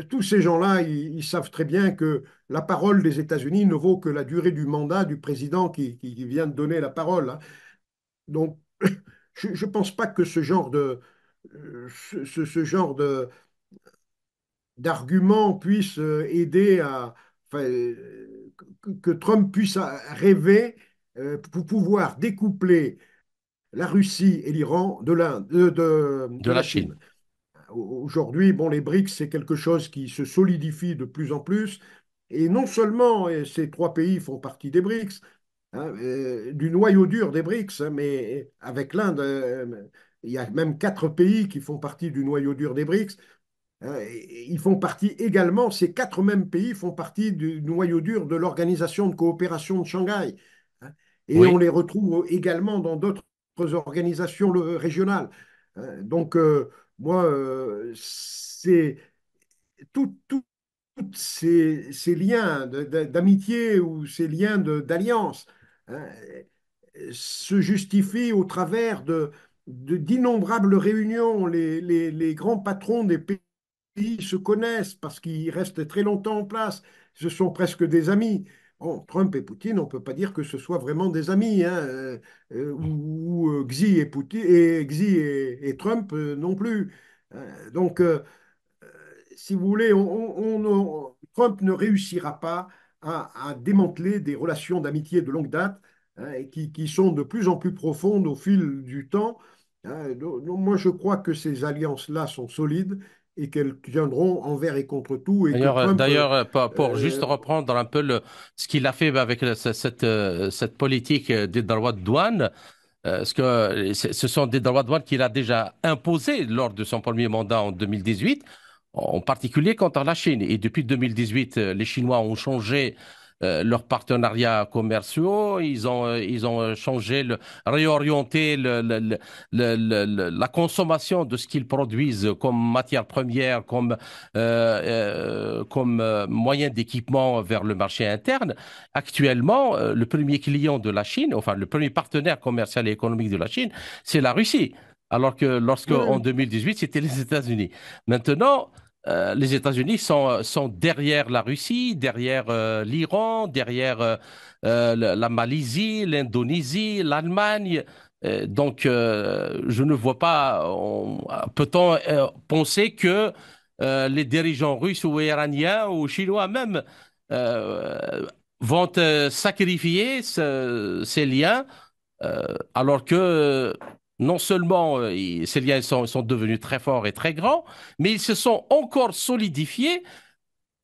[SPEAKER 2] tous ces gens-là, ils savent très bien que la parole des États-Unis ne vaut que la durée du mandat du président qui vient de donner la parole, hein. Donc, je ne pense pas que ce genre d'argument puisse aider enfin, que Trump puisse rêver pour pouvoir découpler la Russie et l'Iran de l'Inde,
[SPEAKER 1] de
[SPEAKER 2] de
[SPEAKER 1] la
[SPEAKER 2] la
[SPEAKER 1] Chine.
[SPEAKER 2] Chine. Aujourd'hui, bon, les BRICS, c'est quelque chose qui se solidifie de plus en plus. Et non seulement ces trois pays font partie des BRICS, hein, du noyau dur des BRICS, hein, mais avec l'Inde, il y a même quatre pays qui font partie du noyau dur des BRICS. Ils font partie également, ces quatre mêmes pays font partie du noyau dur de l'Organisation de coopération de Shanghai, hein. Et on
[SPEAKER 1] Oui.
[SPEAKER 2] les retrouve également dans d'autres organisations régionales, hein. Donc, moi, c'est tous ces liens d'amitié ou ces liens d'alliance, hein, se justifient au travers d'innombrables réunions. Les grands patrons des pays se connaissent parce qu'ils restent très longtemps en place. Ce sont presque des amis. Bon, Trump et Poutine, on ne peut pas dire que ce soit vraiment des amis, hein, ou Xi et Poutine, et Xi et Trump non plus. Donc, si vous voulez, Trump ne réussira pas à démanteler des relations d'amitié de longue date, hein, et qui sont de plus en plus profondes au fil du temps, hein. Donc, moi, je crois que ces alliances-là sont solides et qu'elles tiendront envers et contre tout et que Trump,
[SPEAKER 1] Pour juste reprendre un peu ce qu'il a fait avec cette politique des droits de douane, ce sont des droits de douane qu'il a déjà imposés lors de son premier mandat en 2018, en particulier contre la Chine. Et depuis 2018, les Chinois ont changé leurs partenariats commerciaux, ils ont changé, réorienté la consommation de ce qu'ils produisent comme matière première, comme moyen d'équipement vers le marché interne. Actuellement, le premier client de la Chine, enfin le premier partenaire commercial et économique de la Chine, c'est la Russie. Alors que lorsque en
[SPEAKER 2] ouais,
[SPEAKER 1] 2018, c'était les États-Unis. Maintenant, les États-Unis sont derrière la Russie, derrière l'Iran, derrière la Malaisie, l'Indonésie, l'Allemagne. Je ne vois pas, peut-on penser que les dirigeants russes ou iraniens ou chinois même euh, vont sacrifier ces liens alors que non seulement ces liens sont devenus très forts et très grands, mais ils se sont encore solidifiés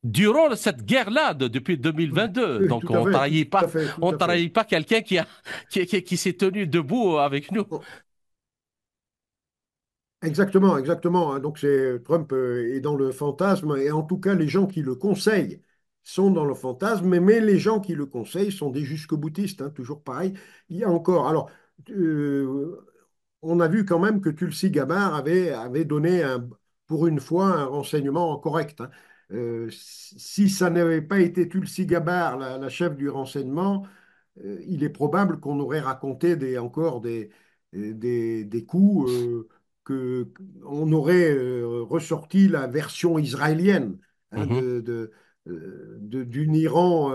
[SPEAKER 1] durant cette guerre-là depuis
[SPEAKER 2] oui,
[SPEAKER 1] 2022.
[SPEAKER 2] oui,
[SPEAKER 1] Donc
[SPEAKER 2] tout à fait, tout à fait, tout
[SPEAKER 1] on
[SPEAKER 2] à fait.
[SPEAKER 1] trahit pas quelqu'un qui s'est tenu debout avec nous.
[SPEAKER 2] Bon, exactement, exactement, hein. Donc, Trump est dans le fantasme, et en tout cas, les gens qui le conseillent sont dans le fantasme, mais les gens qui le conseillent sont des jusque-boutistes, hein, toujours pareil. Il y a encore, alors, euh, on a vu quand même que Tulsi Gabbard avait donné pour une fois un renseignement correct, hein. Si ça n'avait pas été Tulsi Gabbard, la chef du renseignement, il est probable qu'on aurait raconté encore des coups, que on aurait ressorti la version israélienne, hein,
[SPEAKER 1] Mhm,
[SPEAKER 2] d'une Iran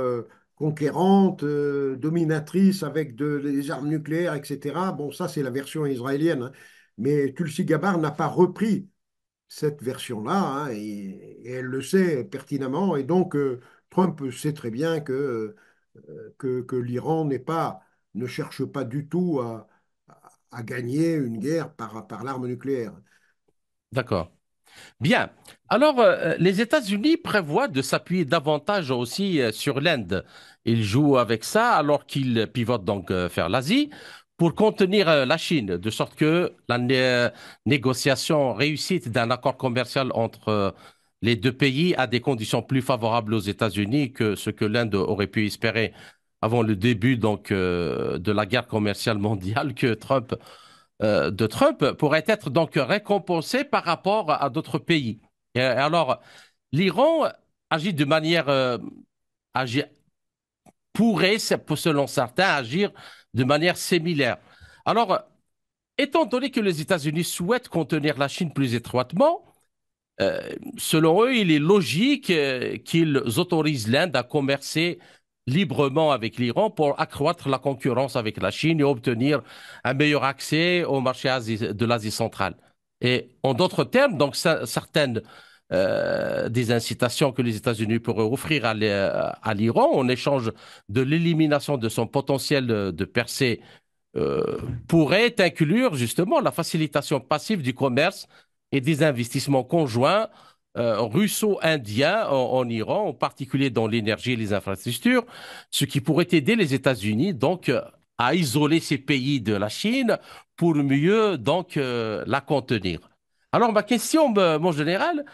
[SPEAKER 2] conquérante, dominatrice avec des armes nucléaires, etc. Bon, ça, c'est la version israélienne, hein. Mais Tulsi Gabbard n'a pas repris cette version-là, hein, et elle le sait pertinemment. Et donc, Trump sait très bien que l'Iran ne cherche pas du tout à gagner une guerre par l'arme nucléaire.
[SPEAKER 1] d'accord. Bien. Alors, les États-Unis prévoient de s'appuyer davantage aussi sur l'Inde. Ils jouent avec ça alors qu'ils pivotent donc vers l'Asie pour contenir la Chine, de sorte que négociation réussite d'un accord commercial entre les deux pays a des conditions plus favorables aux États-Unis que ce que l'Inde aurait pu espérer avant le début donc de la guerre commerciale mondiale que Trump pourrait être donc récompensé par rapport à d'autres pays. Et alors, l'Iran agit de manière, agit- pourrait, selon certains, agir de manière similaire. Alors, étant donné que les États-Unis souhaitent contenir la Chine plus étroitement, Selon eux, il est logique qu'ils autorisent l'Inde à commercer librement avec l'Iran pour accroître la concurrence avec la Chine et obtenir un meilleur accès au marché de l'Asie centrale. Et en d'autres termes, donc certaines des incitations que les États-Unis pourraient offrir à l'Iran en échange de l'élimination de son potentiel de percée pourrait inclure justement la facilitation passive du commerce et des investissements conjoints russo-indiens en Iran, en particulier dans l'énergie et les infrastructures, ce qui pourrait aider les États-Unis donc à isoler ces pays de la Chine pour mieux donc la contenir. Alors ma question, mon général,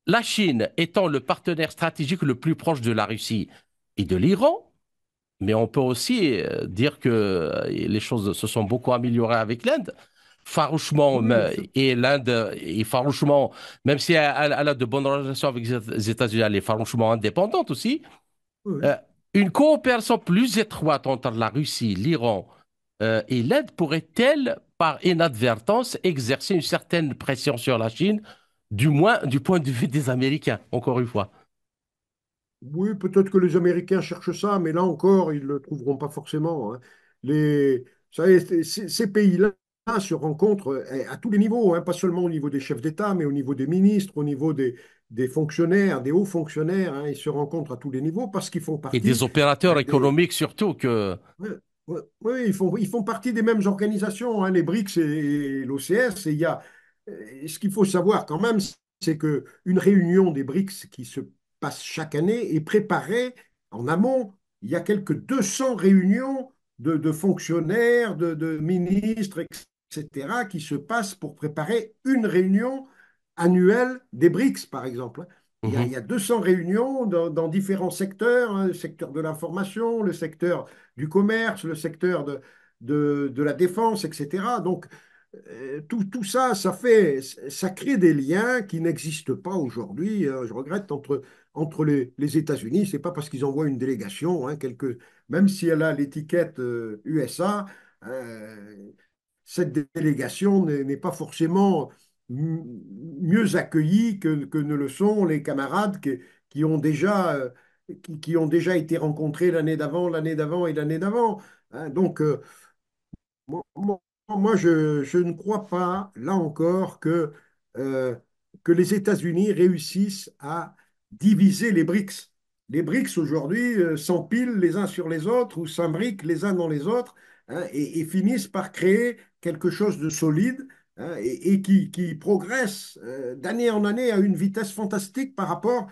[SPEAKER 1] la Chine étant le partenaire stratégique le plus proche de la Russie et de l'Iran, mais on peut aussi dire que les choses se sont beaucoup améliorées avec l'Inde. Farouchement,
[SPEAKER 2] Oui, bien sûr.
[SPEAKER 1] et l'Inde est farouchement, même si elle a de bonnes relations avec les États-Unis, elle est farouchement indépendante aussi.
[SPEAKER 2] Oui, oui.
[SPEAKER 1] Euh, une coopération plus étroite entre la Russie, l'Iran et l'Inde pourrait-elle, par inadvertance, exercer une certaine pression sur la Chine, du moins du point de vue des Américains, encore une fois?
[SPEAKER 2] Oui, peut-être que les Américains cherchent ça, mais là encore, ils ne le trouveront pas forcément, hein. Les, vous savez, ces pays-là se rencontrent à tous les niveaux, hein, pas seulement au niveau des chefs d'État, mais au niveau des ministres, au niveau des fonctionnaires, des hauts fonctionnaires, hein. Ils se rencontrent à tous les niveaux parce qu'ils font
[SPEAKER 1] Et des
[SPEAKER 2] partie
[SPEAKER 1] opérateurs
[SPEAKER 2] des,
[SPEAKER 1] économiques surtout que...
[SPEAKER 2] ouais, ouais, ouais, ils font partie des mêmes organisations, hein, les BRICS et l'OCS. Et ce qu'il faut savoir quand même, c'est qu'une réunion des BRICS qui se passe chaque année est préparée en amont. Il y a quelques 200 réunions de fonctionnaires, de ministres, etc., qui se passent pour préparer une réunion annuelle des BRICS, par exemple. Il
[SPEAKER 1] Mhm.
[SPEAKER 2] y a 200 réunions dans différents secteurs, hein, le secteur de l'information, le secteur du commerce, le secteur de la défense, etc. Donc, tout ça, ça crée des liens qui n'existent pas aujourd'hui, je regrette, entre les États-Unis. C'est pas parce qu'ils envoient une délégation, hein, même si elle a l'étiquette USA, euh, cette délégation n'est pas forcément mieux accueillie que ne le sont les camarades qui ont déjà, qui ont déjà été rencontrés l'année d'avant et l'année d'avant, hein. Donc, moi, moi- je ne crois pas, là encore, euh, que les États-Unis réussissent à diviser les BRICS. Les BRICS, aujourd'hui, s'empilent les uns sur les autres ou s'imbriquent les uns dans les autres, hein, et finissent par créer quelque chose de solide, hein, et qui progresse d'année en année à une vitesse fantastique par rapport,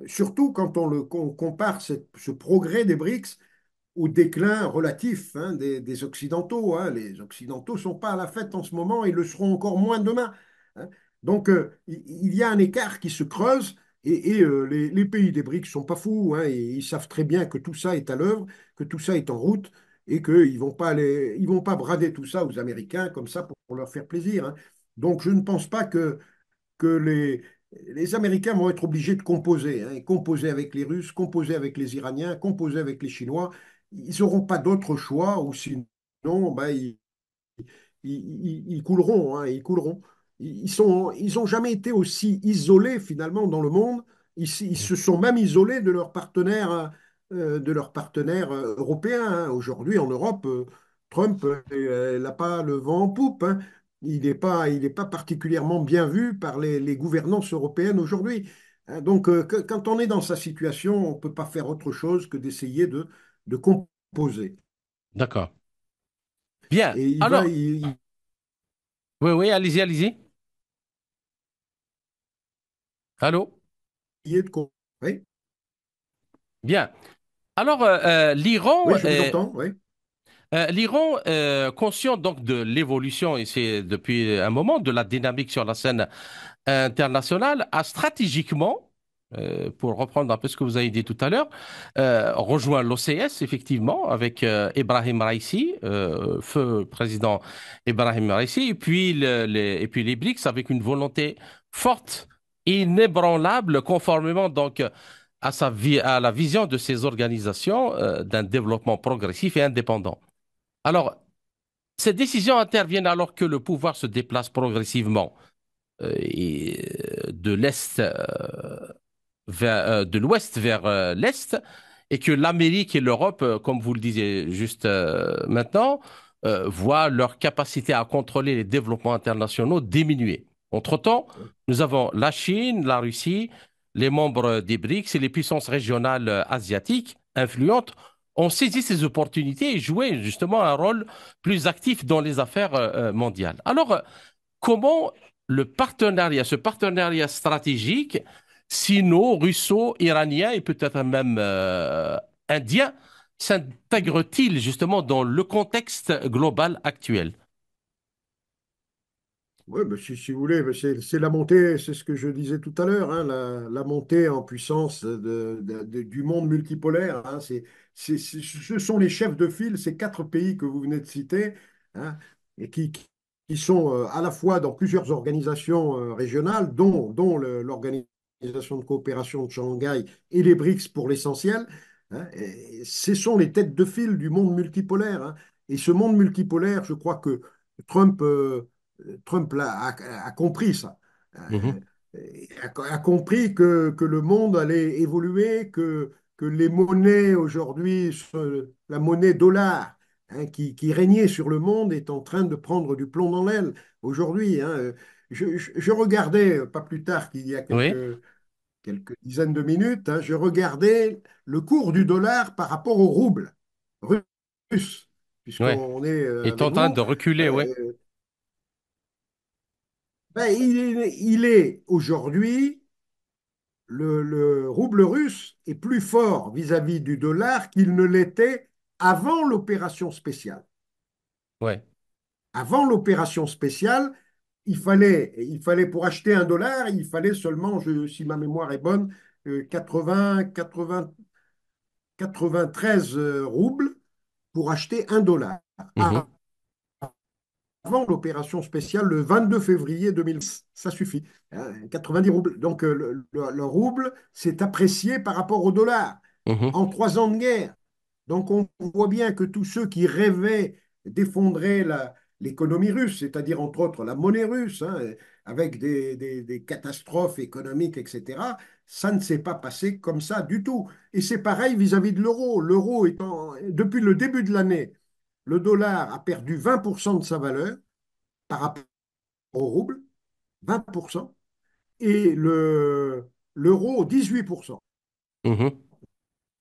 [SPEAKER 2] surtout quand on compare ce progrès des BRICS au déclin relatif, hein, des Occidentaux, hein. Les Occidentaux ne sont pas à la fête en ce moment et le seront encore moins demain, hein. Donc, il y a un écart qui se creuse et les pays des BRICS ne sont pas fous, hein, et ils savent très bien que tout ça est à l'œuvre, que tout ça est en route et qu'ils ne ils vont pas brader tout ça aux Américains comme ça pour leur faire plaisir, hein. Donc, je ne pense pas que les Américains vont être obligés de composer, hein, et composer avec les Russes, composer avec les Iraniens, composer avec les Chinois. Ils n'auront pas d'autre choix, ou sinon, ben, ils couleront, hein, ils couleront. Ils ont jamais été aussi isolés finalement dans le monde. Ils se sont même isolés de leurs partenaires européens, hein. Aujourd'hui, en Europe, Trump n'a pas le vent en poupe, hein. Il n'est pas particulièrement bien vu par les gouvernances européennes aujourd'hui, hein. Donc, quand on est dans sa situation, on ne peut pas faire autre chose que d'essayer de composer.
[SPEAKER 1] D'accord. Bien.
[SPEAKER 2] Et
[SPEAKER 1] Alors, oui, oui, allez-y, allez-y. Allô?
[SPEAKER 2] essayer de composer. Oui,
[SPEAKER 1] Bien. Alors, l'Iran,
[SPEAKER 2] oui, je vous entends. Oui.
[SPEAKER 1] conscient donc de l'évolution, et c'est depuis un moment, de la dynamique sur la scène internationale, a stratégiquement, pour reprendre un peu ce que vous avez dit tout à l'heure, rejoint l'OCS, effectivement, avec Ibrahim Raisi, feu président Ibrahim Raisi, et puis, et puis les BRICS avec une volonté forte et inébranlable, conformément donc à la vision de ces organisations d'un développement progressif et indépendant. Alors, ces décisions interviennent alors que le pouvoir se déplace progressivement de l'Est de l'Ouest vers l'Est, et que l'Amérique et l'Europe, comme vous le disiez juste maintenant, voient leur capacité à contrôler les développements internationaux diminuer. Entre-temps, nous avons la Chine, la Russie, les membres des BRICS et les puissances régionales asiatiques influentes ont saisi ces opportunités et joué justement un rôle plus actif dans les affaires mondiales. Alors, comment ce partenariat stratégique, sino-russo-iranien et peut-être même indien, s'intègre-t-il justement dans le contexte global actuel?
[SPEAKER 2] Oui, si vous voulez, c'est la montée, c'est ce que je disais tout à l'heure, hein, la montée en puissance du monde multipolaire. Hein, ce sont les chefs de file, ces quatre pays que vous venez de citer, hein, et qui sont à la fois dans plusieurs organisations régionales, dont l'Organisation de coopération de Shanghai et les BRICS pour l'essentiel. Hein, et ce sont les têtes de file du monde multipolaire. Hein. Et ce monde multipolaire, je crois que Trump. Trump a compris ça.
[SPEAKER 1] Mhm.
[SPEAKER 2] A compris que le monde allait évoluer, que les monnaies aujourd'hui, la monnaie dollar, hein, qui régnait sur le monde, est en train de prendre du plomb dans l'aile aujourd'hui. Hein. Je regardais, pas plus tard qu'il y a
[SPEAKER 1] Oui,
[SPEAKER 2] quelques dizaines de minutes, hein, je regardais le cours du dollar par rapport au rouble russe,
[SPEAKER 1] oui.
[SPEAKER 2] puisqu'on est
[SPEAKER 1] Il est en
[SPEAKER 2] avec
[SPEAKER 1] train
[SPEAKER 2] vous.
[SPEAKER 1] de reculer, oui.
[SPEAKER 2] Ben, il est aujourd'hui, le rouble russe est plus fort vis-à-vis du dollar qu'il ne l'était avant l'opération spéciale.
[SPEAKER 1] Oui.
[SPEAKER 2] Avant l'opération spéciale, pour acheter un dollar, il fallait seulement, si ma mémoire est bonne, 93 roubles pour acheter un dollar.
[SPEAKER 1] Mhm.
[SPEAKER 2] Avant l'opération spéciale, le 22 février 2010, ça suffit. 90 roubles. Donc le rouble s'est apprécié par rapport au dollar
[SPEAKER 1] Mhm.
[SPEAKER 2] en 3 ans de guerre. Donc on voit bien que tous ceux qui rêvaient d'effondrer l'économie russe, c'est-à-dire entre autres la monnaie russe, hein, avec des catastrophes économiques, etc., ça ne s'est pas passé comme ça du tout. Et c'est pareil vis-à-vis de l'euro. L'euro étant, depuis le début de l'année, le dollar a perdu 20% de sa valeur par rapport au rouble, 20%, et l'euro, 18%.
[SPEAKER 1] Mhm.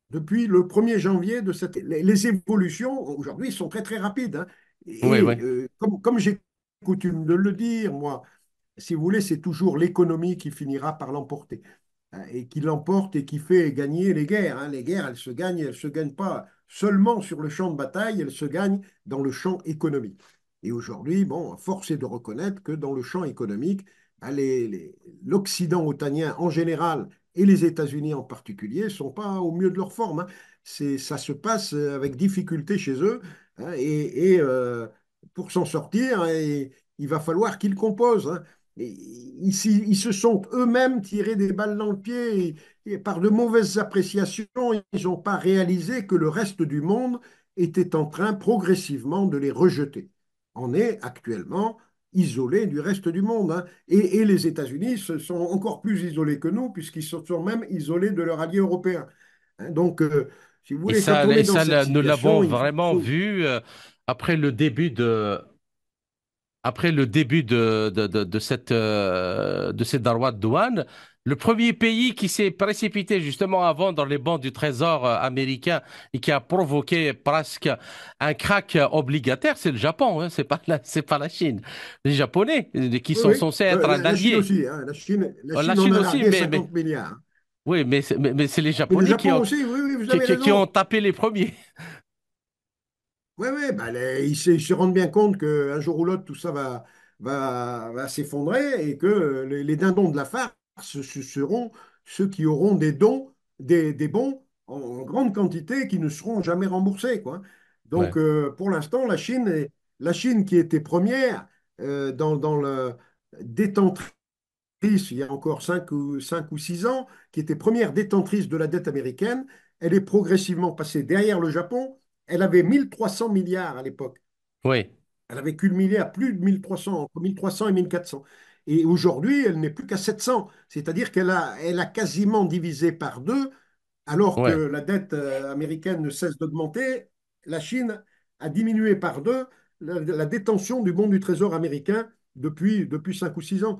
[SPEAKER 2] Depuis le 1er janvier de cette... Les évolutions, aujourd'hui, sont très, très rapides. Hein.
[SPEAKER 1] Oui, oui.
[SPEAKER 2] Et comme j'ai coutume de le dire, moi, si vous voulez, c'est toujours l'économie qui finira par l'emporter. Hein, et qui l'emporte et qui fait gagner les guerres. Hein. Les guerres, elles se gagnent pas seulement sur le champ de bataille, elles se gagnent dans le champ économique. Et aujourd'hui, bon, force est de reconnaître que dans le champ économique, ben, l'Occident otanien en général et les États-Unis en particulier ne sont pas au mieux de leur forme. Hein. Ça se passe avec difficulté chez eux. Hein, pour s'en sortir, hein, il va falloir qu'ils composent. Hein. Ils se sont eux-mêmes tirés des balles dans le pied et par de mauvaises appréciations, ils n'ont pas réalisé que le reste du monde était en train progressivement de les rejeter. On est actuellement isolé du reste du monde. Hein. Et les États-Unis se sont encore plus isolés que nous, puisqu'ils se sont même isolés de leurs alliés européens. Hein. Donc, si vous voulez, quand on
[SPEAKER 1] Et
[SPEAKER 2] est dans
[SPEAKER 1] ça,
[SPEAKER 2] cette
[SPEAKER 1] nous l'avons
[SPEAKER 2] situation,
[SPEAKER 1] vraiment vu après le début de, après le début de cette loi de douane. Le premier pays qui s'est précipité justement à vendre les bons du Trésor américain et qui a provoqué presque un crack obligataire, c'est le Japon, hein, c'est pas la Chine. Les Japonais, qui
[SPEAKER 2] oui,
[SPEAKER 1] sont
[SPEAKER 2] oui,
[SPEAKER 1] censés être un
[SPEAKER 2] la Chine
[SPEAKER 1] allié.
[SPEAKER 2] aussi. Hein. La
[SPEAKER 1] La
[SPEAKER 2] Chine en
[SPEAKER 1] Chine
[SPEAKER 2] a
[SPEAKER 1] aussi,
[SPEAKER 2] largué 50 milliards. Hein.
[SPEAKER 1] oui, mais c'est les
[SPEAKER 2] Mais le
[SPEAKER 1] Japonais
[SPEAKER 2] Japon aussi, oui, oui, vous avez
[SPEAKER 1] qui ont
[SPEAKER 2] raison.
[SPEAKER 1] tapé les premiers.
[SPEAKER 2] Oui, oui, bah, ils se rendent bien compte qu'un jour ou l'autre, tout ça va s'effondrer et que les dindons de la farce, ce seront ceux qui auront des dons, des bons en grande quantité qui ne seront jamais remboursés, quoi.
[SPEAKER 1] Ouais,
[SPEAKER 2] Donc, pour l'instant, la Chine qui était première dans le détentrice, il y a encore 5 ou 6 ans, qui était première détentrice de la dette américaine, elle est progressivement passée derrière le Japon. Elle avait 1300 milliards à l'époque.
[SPEAKER 1] oui,
[SPEAKER 2] Elle avait culminé à plus de 1300, entre 1300 et 1400. Et aujourd'hui, elle n'est plus qu'à 700. C'est-à-dire elle a quasiment divisé par deux, alors que
[SPEAKER 1] Ouais,
[SPEAKER 2] la dette américaine ne cesse d'augmenter. La Chine a diminué par deux la détention du bon du Trésor américain depuis 5 ou 6 ans.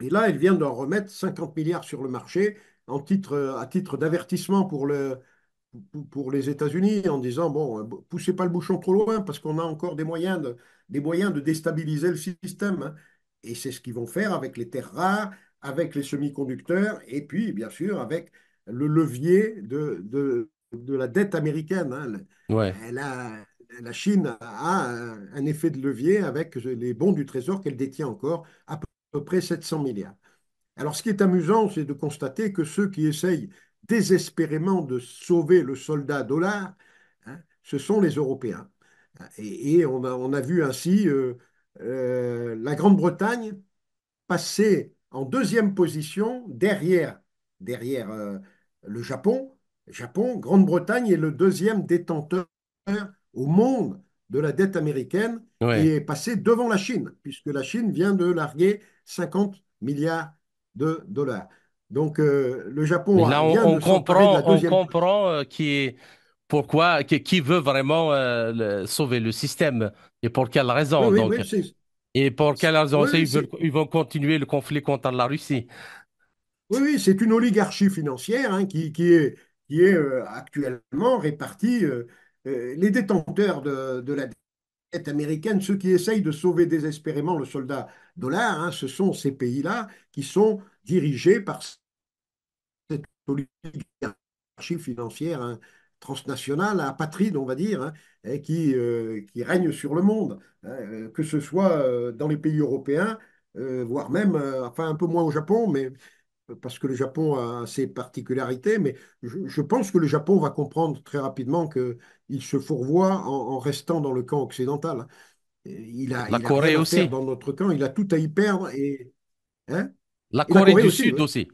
[SPEAKER 2] Et là, elle vient d'en remettre 50 milliards sur le marché à titre d'avertissement pour les États-Unis en disant, bon, poussez pas le bouchon trop loin parce qu'on a encore des moyens de déstabiliser le système, hein. Et c'est ce qu'ils vont faire avec les terres rares, avec les semi-conducteurs et puis, bien sûr, avec le levier de la dette américaine, hein.
[SPEAKER 1] ouais.
[SPEAKER 2] Elle a- la Chine a un effet de levier avec les bons du Trésor qu'elle détient encore, à peu près 700 milliards. Alors, ce qui est amusant, c'est de constater que ceux qui essayent désespérément de sauver le soldat dollar, hein, ce sont les Européens. Et on a vu ainsi la Grande-Bretagne passer en deuxième position derrière le Japon. Grande-Bretagne est le deuxième détenteur au monde de la dette américaine et
[SPEAKER 1] Ouais.
[SPEAKER 2] est passé devant la Chine, puisque la Chine vient de larguer 50 milliards de dollars. Donc le
[SPEAKER 1] Mais
[SPEAKER 2] Japon
[SPEAKER 1] là,
[SPEAKER 2] vient de s'emparer de la
[SPEAKER 1] on
[SPEAKER 2] deuxième place.
[SPEAKER 1] comprend qui veut vraiment sauver le système et pour quelle
[SPEAKER 2] Oui,
[SPEAKER 1] raison.
[SPEAKER 2] oui,
[SPEAKER 1] Donc,
[SPEAKER 2] oui,
[SPEAKER 1] et pour quelle raison
[SPEAKER 2] oui,
[SPEAKER 1] aussi
[SPEAKER 2] oui, c'est
[SPEAKER 1] ils vont continuer le conflit contre la Russie.
[SPEAKER 2] oui, oui, c'est une oligarchie financière, hein, qui est actuellement répartie. Les détenteurs de la dette américaine, ceux qui essayent de sauver désespérément le soldat dollar, hein, ce sont ces pays-là qui sont dirigés par cette oligarchie financière, hein, transnationale, apatride, on va dire, hein, et qui règne sur le monde, hein, que ce soit dans les pays européens, voire même, enfin un peu moins au Japon, mais parce que le Japon a ses particularités, mais je pense que le Japon va comprendre très rapidement qu'il se fourvoie en restant dans le camp occidental, hein.
[SPEAKER 1] La
[SPEAKER 2] Il a rien
[SPEAKER 1] Corée
[SPEAKER 2] à faire
[SPEAKER 1] aussi.
[SPEAKER 2] dans notre camp, il a tout à y perdre. Hein.
[SPEAKER 1] La
[SPEAKER 2] Et la
[SPEAKER 1] Corée
[SPEAKER 2] Corée
[SPEAKER 1] du
[SPEAKER 2] aussi,
[SPEAKER 1] Sud
[SPEAKER 2] oui.
[SPEAKER 1] aussi.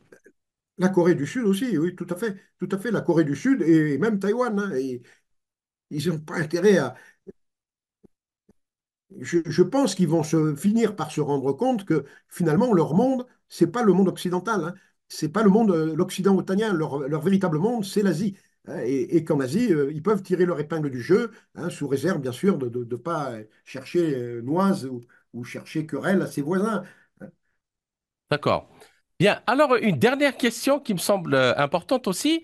[SPEAKER 2] La Corée du Sud aussi, oui, tout à fait. Tout à fait, la Corée du Sud et même Taïwan, hein. Ils n'ont pas intérêt à, je pense qu'ils vont finir par se rendre compte que finalement, leur monde, c'est pas le monde occidental, hein. C'est pas le monde, l'Occident otanien. Leur véritable monde, c'est l'Asie, hein. Et qu'en Asie, ils peuvent tirer leur épingle du jeu, hein, sous réserve, bien sûr, de ne pas chercher noise ou chercher querelle à ses voisins.
[SPEAKER 1] D'accord. Bien. Alors, une dernière question qui me semble importante aussi,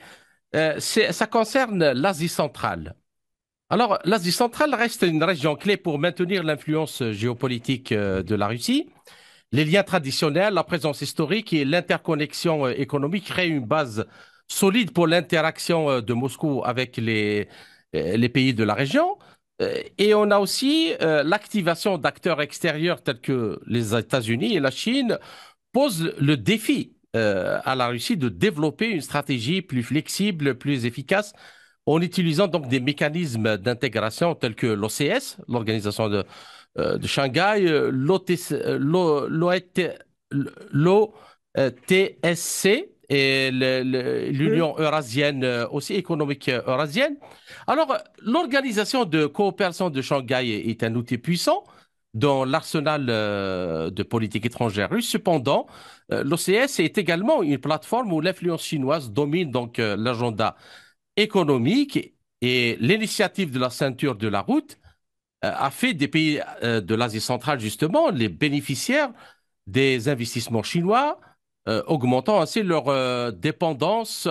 [SPEAKER 1] ça concerne l'Asie centrale. Alors, l'Asie centrale reste une région clé pour maintenir l'influence géopolitique de la Russie. Les liens traditionnels, la présence historique et l'interconnexion économique créent une base solide pour l'interaction de Moscou avec les pays de la région. Et on a aussi l'activation d'acteurs extérieurs tels que les États-Unis et la Chine pose le défi à la Russie de développer une stratégie plus flexible, plus efficace, en utilisant donc des mécanismes d'intégration tels que l'OCS, l'Organisation de Shanghai, l'OTSC et
[SPEAKER 2] Oui,
[SPEAKER 1] l'Union eurasienne aussi, économique eurasienne. Alors, l'Organisation de coopération de Shanghai est un outil puissant dans l'arsenal de politique étrangère russe. Cependant, l'OCS est également une plateforme où l'influence chinoise domine donc l'agenda économique et l'initiative de la ceinture de la route a fait des pays de l'Asie centrale justement les bénéficiaires des investissements chinois, augmentant ainsi leur dépendance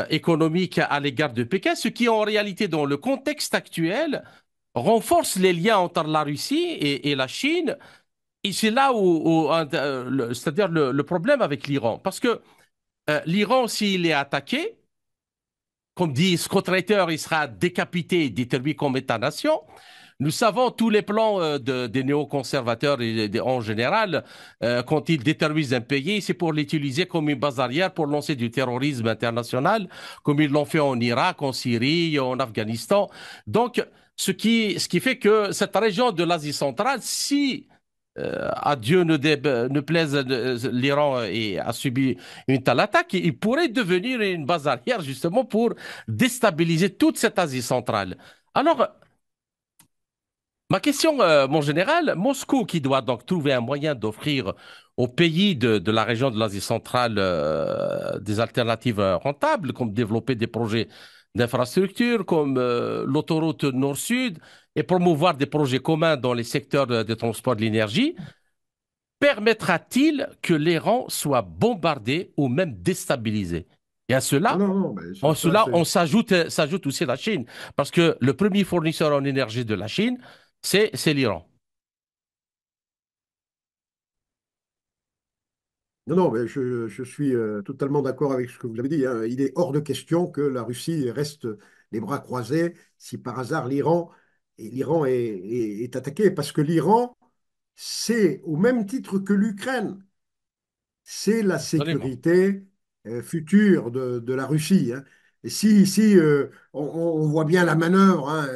[SPEAKER 1] économique à l'égard de Pékin, ce qui en réalité dans le contexte actuel renforce les liens entre la Russie et la Chine. Et c'est là c'est-à-dire le problème avec l'Iran. Parce que l'Iran, s'il est attaqué, comme dit Scott Reiter, il sera décapité, détruit comme État-nation. Nous savons tous les plans des néoconservateurs en général. Quand ils détruisent un pays, c'est pour l'utiliser comme une base arrière pour lancer du terrorisme international, comme ils l'ont fait en Irak, en Syrie, en Afghanistan. Donc, ce qui fait que cette région de l'Asie centrale, si à Dieu ne plaise, l'Iran a subi une telle attaque, il pourrait devenir une base arrière justement pour déstabiliser toute cette Asie centrale. Alors, ma question, mon général, Moscou qui doit donc trouver un moyen d'offrir aux pays de la région de l'Asie centrale des alternatives rentables, comme développer des projets d'infrastructure, comme l'autoroute Nord-Sud, et promouvoir des projets communs dans les secteurs des transports de l'énergie, permettra-t-il que l'Iran soit bombardé ou même déstabilisé? Et à
[SPEAKER 2] Ah
[SPEAKER 1] cela,
[SPEAKER 2] non, non, mais
[SPEAKER 1] en
[SPEAKER 2] ça
[SPEAKER 1] cela, on
[SPEAKER 2] c'est.
[SPEAKER 1] s'ajoute aussi la Chine, parce que le premier fournisseur en énergie de la Chine, c'est l'Iran.
[SPEAKER 2] Non, non, mais je suis totalement d'accord avec ce que vous avez dit, hein. Il est hors de question que la Russie reste les bras croisés si par hasard l'Iran est attaqué, parce que l'Iran, c'est au même titre que l'Ukraine, c'est la
[SPEAKER 1] Absolument.
[SPEAKER 2] sécurité future de la Russie, hein. Et si on voit bien la manœuvre, hein,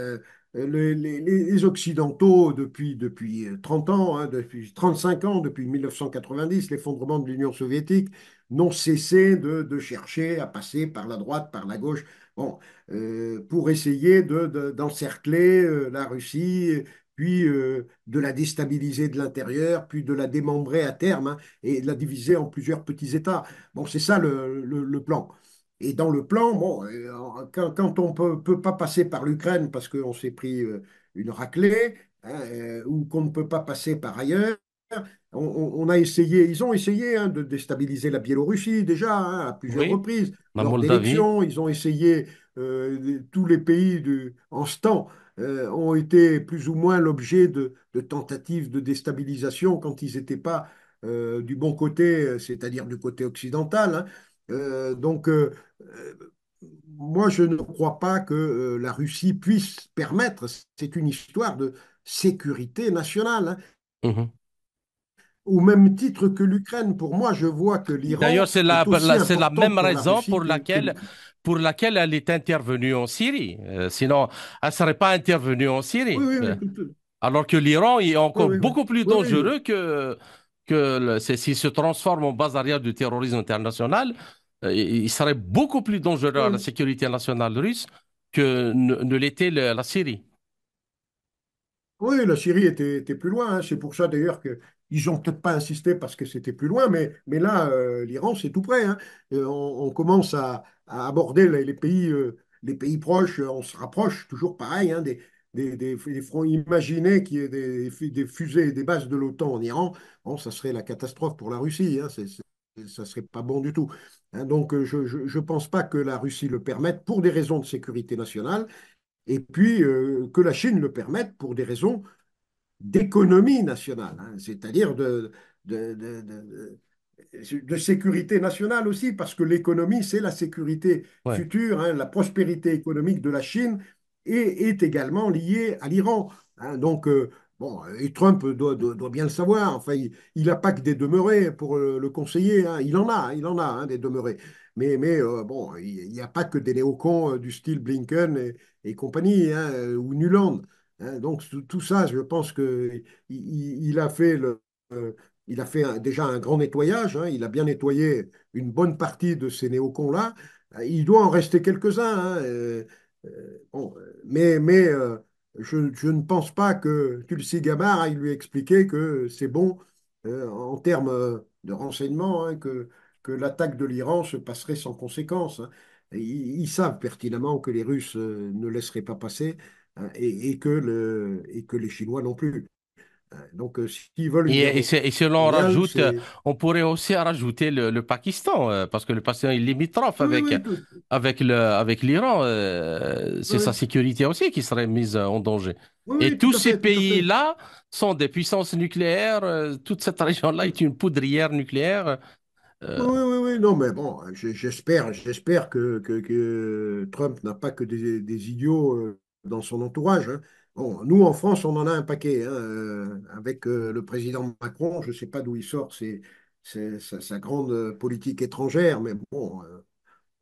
[SPEAKER 2] les Occidentaux, depuis 30 ans, hein, depuis 35 ans, depuis 1990, l'effondrement de l'Union soviétique, n'ont cessé de chercher à passer par la droite, par la gauche, bon, pour essayer d'encercler la Russie, puis de la déstabiliser de l'intérieur, puis de la démembrer à terme, hein, et la diviser en plusieurs petits États. Bon, c'est ça le plan. Et dans le plan, bon, quand on peut pas passer par l'Ukraine parce qu'on s'est pris une raclée, hein, ou qu'on ne peut pas passer par ailleurs, on a essayé, ils ont essayé, hein, de déstabiliser la Biélorussie déjà, hein, à plusieurs
[SPEAKER 1] Oui,
[SPEAKER 2] reprises
[SPEAKER 1] la
[SPEAKER 2] lors
[SPEAKER 1] Moldavie,
[SPEAKER 2] d'élections. Ils ont essayé, tous les pays en ce temps ont été plus ou moins l'objet de tentatives de déstabilisation quand ils n'étaient pas du bon côté, c'est-à-dire du côté occidental, hein. Donc, euh, moi, je ne crois pas que la Russie puisse permettre, c'est une histoire de sécurité nationale, hein.
[SPEAKER 1] mhm.
[SPEAKER 2] Au même titre que l'Ukraine, pour moi, je vois que
[SPEAKER 1] D'ailleurs,
[SPEAKER 2] l'Iran est aussi
[SPEAKER 1] c'est la
[SPEAKER 2] important
[SPEAKER 1] même
[SPEAKER 2] pour la
[SPEAKER 1] raison
[SPEAKER 2] Russie que l'Ukraine.
[SPEAKER 1] pour laquelle elle est intervenue en Syrie. Sinon, elle ne serait pas intervenue en
[SPEAKER 2] Oui,
[SPEAKER 1] Syrie.
[SPEAKER 2] oui, oui,
[SPEAKER 1] Alors que l'Iran est
[SPEAKER 2] oui,
[SPEAKER 1] encore
[SPEAKER 2] oui, oui,
[SPEAKER 1] beaucoup plus
[SPEAKER 2] oui, oui.
[SPEAKER 1] dangereux s'il se transforme en base arrière du terrorisme international, il serait beaucoup plus dangereux à la
[SPEAKER 2] Oui.
[SPEAKER 1] sécurité nationale russe que ne l'était la Syrie.
[SPEAKER 2] Oui, la Syrie était plus loin, hein. C'est pour ça d'ailleurs qu'ils n'ont peut-être pas insisté parce que c'était plus loin, mais là, l'Iran, c'est tout près, hein. On commence à aborder les pays proches. On se rapproche toujours pareil, hein, des fronts. Imaginez qu'il y ait des fusées et des bases de l'OTAN en Iran. Bon, ça serait la catastrophe pour la Russie, hein. Ça serait pas bon du tout, hein. Donc, je ne pense pas que la Russie le permette pour des raisons de sécurité nationale, et puis que la Chine le permette pour des raisons d'économie nationale, hein, c'est-à-dire de, de- de- de sécurité nationale aussi, parce que l'économie, c'est la sécurité
[SPEAKER 1] Ouais.
[SPEAKER 2] future, hein. La prospérité économique de la Chine est également liée à l'Iran, hein. Donc, bon, et Trump doit bien le savoir. Enfin, il n'a pas que des demeurés pour le conseiller, hein. Il en a, hein, des demeurés. Mais bon, il n'y a pas que des néocons du style Blinken et compagnie, hein, ou Nuland, hein. Donc, tout ça, je pense que il a fait euh, il a fait déjà un grand nettoyage, hein. Il a bien nettoyé une bonne partie de ces néocons-là. Il doit en rester quelques-uns, hein. Bon, je ne pense pas que Tulsi Gabbard aille lui expliquer que c'est bon, en termes de renseignement, hein, que l'attaque de l'Iran se passerait sans conséquence, hein. Et ils savent pertinemment que les Russes ne laisseraient pas passer, hein, et que les Chinois non plus. Donc, s'ils veulent une guerre
[SPEAKER 1] Et si l'on
[SPEAKER 2] mondiale,
[SPEAKER 1] rajoute,
[SPEAKER 2] c'est.
[SPEAKER 1] on pourrait aussi rajouter le Pakistan, parce que le Pakistan est limitrophe
[SPEAKER 2] Oui, oui, oui,
[SPEAKER 1] avec l'Iran. C'est sa
[SPEAKER 2] oui,
[SPEAKER 1] sécurité aussi qui serait mise en danger.
[SPEAKER 2] oui,
[SPEAKER 1] Et
[SPEAKER 2] oui,
[SPEAKER 1] tous
[SPEAKER 2] tout à
[SPEAKER 1] ces
[SPEAKER 2] fait, tout à fait.
[SPEAKER 1] pays-là sont des puissances nucléaires. Toute cette région-là est une poudrière nucléaire.
[SPEAKER 2] Oui,
[SPEAKER 1] Euh,
[SPEAKER 2] oui, oui, oui, non, mais bon, j'espère que Trump n'a pas que des idiots dans son entourage, hein. Bon, nous, en France, on en a un paquet, hein, avec le président Macron. Je ne sais pas d'où il sort sa grande politique étrangère, mais bon,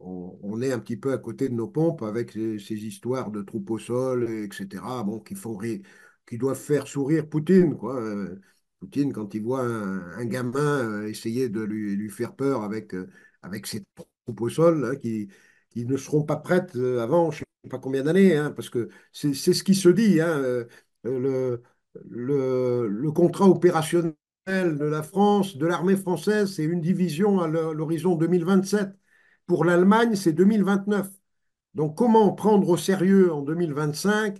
[SPEAKER 2] on est un petit peu à côté de nos pompes avec ces histoires de troupes au sol, etc., bon, qui doivent faire sourire Poutine, quoi. Poutine, quand il voit un gamin essayer de lui faire peur avec ses troupes au sol, hein, qui ne seront pas prêtes avant je ne sais pas combien d'années, hein, parce que c'est ce qui se dit, hein, le contrat opérationnel de la France, de l'armée française, c'est une division à l'horizon 2027. Pour l'Allemagne, c'est 2029. Donc, comment prendre au sérieux en 2025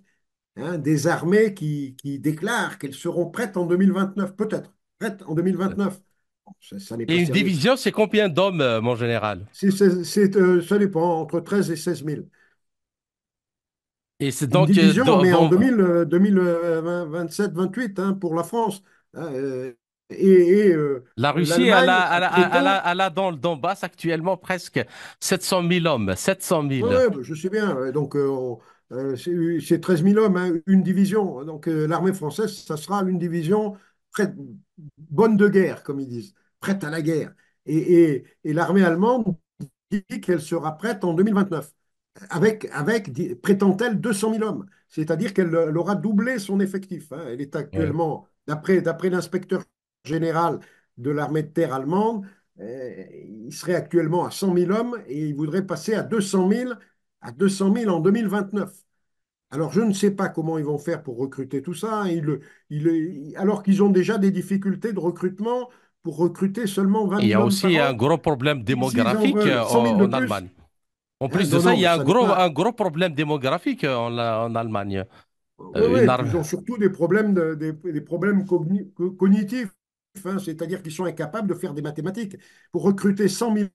[SPEAKER 2] des armées qui déclarent qu'elles seront prêtes en 2029, peut-être, prêtes en 2029. Bon, ça n'est
[SPEAKER 1] Et
[SPEAKER 2] pas
[SPEAKER 1] une
[SPEAKER 2] sérieux.
[SPEAKER 1] division, c'est combien d'hommes, mon général?
[SPEAKER 2] Ça dépend, entre 13 et 16 000.
[SPEAKER 1] Et c'est
[SPEAKER 2] Une
[SPEAKER 1] donc,
[SPEAKER 2] division, on est en 2027-28 pour la France. Hein,
[SPEAKER 1] la Russie,
[SPEAKER 2] l'Allemagne a prétend.
[SPEAKER 1] elle a dans le Donbass actuellement presque 700 000 hommes. 700
[SPEAKER 2] Oui,
[SPEAKER 1] 000.
[SPEAKER 2] ouais, bah, je sais bien. Ouais. Donc, c'est 13 000 hommes, une division. Donc, l'armée française, ça sera une division prête, bonne de guerre, comme ils disent, prête à la guerre. Et l'armée allemande dit qu'elle sera prête en 2029, prétend-elle, 200 000 hommes. C'est-à-dire qu'elle aura doublé son effectif. Hein. Elle est
[SPEAKER 1] Oui.
[SPEAKER 2] actuellement, d'après l'inspecteur général de l'armée de terre allemande, il serait actuellement à 100 000 hommes et il voudrait passer à 200 000 en 2029. Alors, je ne sais pas comment ils vont faire pour recruter tout ça, hein. Alors qu'ils ont déjà des difficultés de recrutement pour recruter seulement 20
[SPEAKER 1] Il y
[SPEAKER 2] 000
[SPEAKER 1] a
[SPEAKER 2] hommes par
[SPEAKER 1] aussi un
[SPEAKER 2] an.
[SPEAKER 1] gros problème
[SPEAKER 2] S'ils en
[SPEAKER 1] démographique
[SPEAKER 2] veulent 100 000 de
[SPEAKER 1] en
[SPEAKER 2] plus,
[SPEAKER 1] Allemagne. En
[SPEAKER 2] hein,
[SPEAKER 1] plus de
[SPEAKER 2] non,
[SPEAKER 1] ça,
[SPEAKER 2] non,
[SPEAKER 1] il y
[SPEAKER 2] mais
[SPEAKER 1] a
[SPEAKER 2] ça n'est pas.
[SPEAKER 1] un gros problème démographique en Allemagne.
[SPEAKER 2] Oui, oui,
[SPEAKER 1] Une
[SPEAKER 2] et puis
[SPEAKER 1] armée.
[SPEAKER 2] ils ont surtout des problèmes, des problèmes cognitifs, hein, c'est-à-dire qu'ils sont incapables de faire des mathématiques. Pour recruter 100 000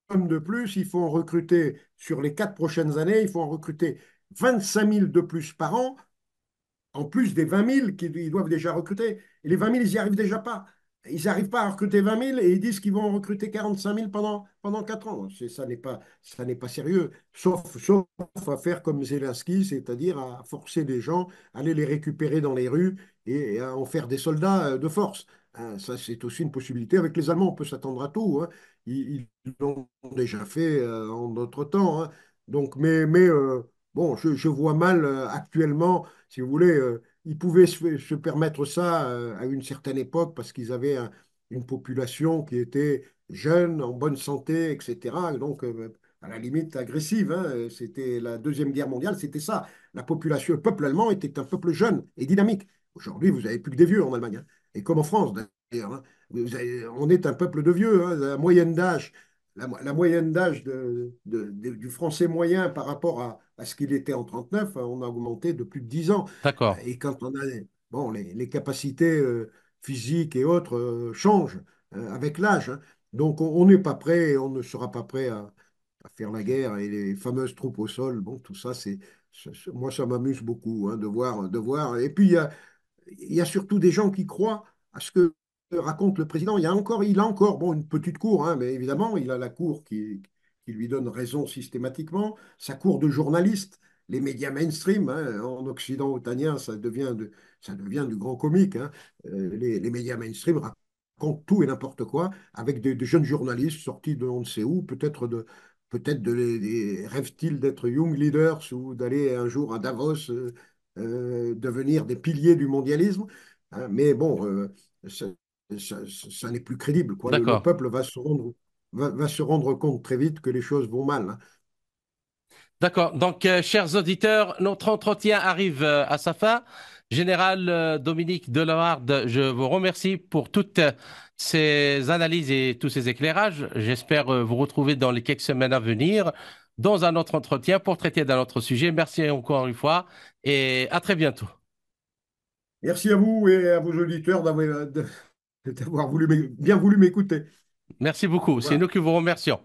[SPEAKER 2] hommes de plus, il faut en recruter, sur les 4 prochaines années, il faut en recruter 25 000 de plus par an, en plus des 20 000 qu'ils doivent déjà recruter. Et les 20 000, ils n'y arrivent déjà pas. Ils n'arrivent pas à recruter 20 000 et ils disent qu'ils vont en recruter 45 000 pendant 4 ans. Ça n'est pas sérieux, sauf à faire comme Zelensky, c'est-à-dire à forcer les gens, à aller les récupérer dans les rues et à en faire des soldats de force. Hein, ça, c'est aussi une possibilité. Avec les Allemands, on peut s'attendre à tout. Hein. Ils l'ont déjà fait en d'autres temps. Hein. Donc, bon, je vois mal actuellement, si vous voulez, ils pouvaient se permettre ça à une certaine époque parce qu'ils avaient une population qui était jeune, en bonne santé, etc. Donc, à la limite, agressive. Hein. C'était la Deuxième Guerre mondiale, c'était ça. La population, le peuple allemand était un peuple jeune et dynamique. Aujourd'hui, vous n'avez plus que des vieux en Allemagne. Hein. Et comme en France, d'ailleurs. Hein. On est un peuple de vieux. Hein. La moyenne d'âge du français moyen par rapport à ce qu'il était en 39, on a augmenté de plus de 10 ans.
[SPEAKER 1] D'accord.
[SPEAKER 2] Et quand on a, bon, les capacités physiques et autres changent avec l'âge. Hein. Donc on n'est pas prêt, on ne sera pas prêt à faire la guerre et les fameuses troupes au sol. Bon, tout ça, moi, ça m'amuse beaucoup hein, de voir. Et puis, il y a surtout des gens qui croient à ce que raconte le président. Il a encore bon, une petite cour, hein, mais évidemment, il a la cour qui lui donne raison systématiquement, sa cour de journalistes, les médias mainstream. Hein, en Occident otanien, ça devient du grand comique. Hein. Les médias mainstream racontent tout et n'importe quoi avec des jeunes journalistes sortis de on ne sait où, rêvent-ils d'être young leaders ou d'aller un jour à Davos devenir des piliers du mondialisme. Hein. Mais bon, ça, ça n'est plus crédible, quoi. Le
[SPEAKER 1] D'accord.
[SPEAKER 2] peuple va se rendre compte très vite que les choses vont mal. Hein.
[SPEAKER 1] D'accord. Donc, chers auditeurs, notre entretien arrive à sa fin. Général Dominique Delawarde, je vous remercie pour toutes ces analyses et tous ces éclairages. J'espère vous retrouver dans les quelques semaines à venir dans un autre entretien pour traiter d'un autre sujet. Merci encore une fois et à très bientôt.
[SPEAKER 2] Merci à vous et à vos auditeurs d'avoir bien voulu m'écouter.
[SPEAKER 1] Merci
[SPEAKER 2] Au
[SPEAKER 1] beaucoup. C'est
[SPEAKER 2] revoir.
[SPEAKER 1] nous qui vous remercions.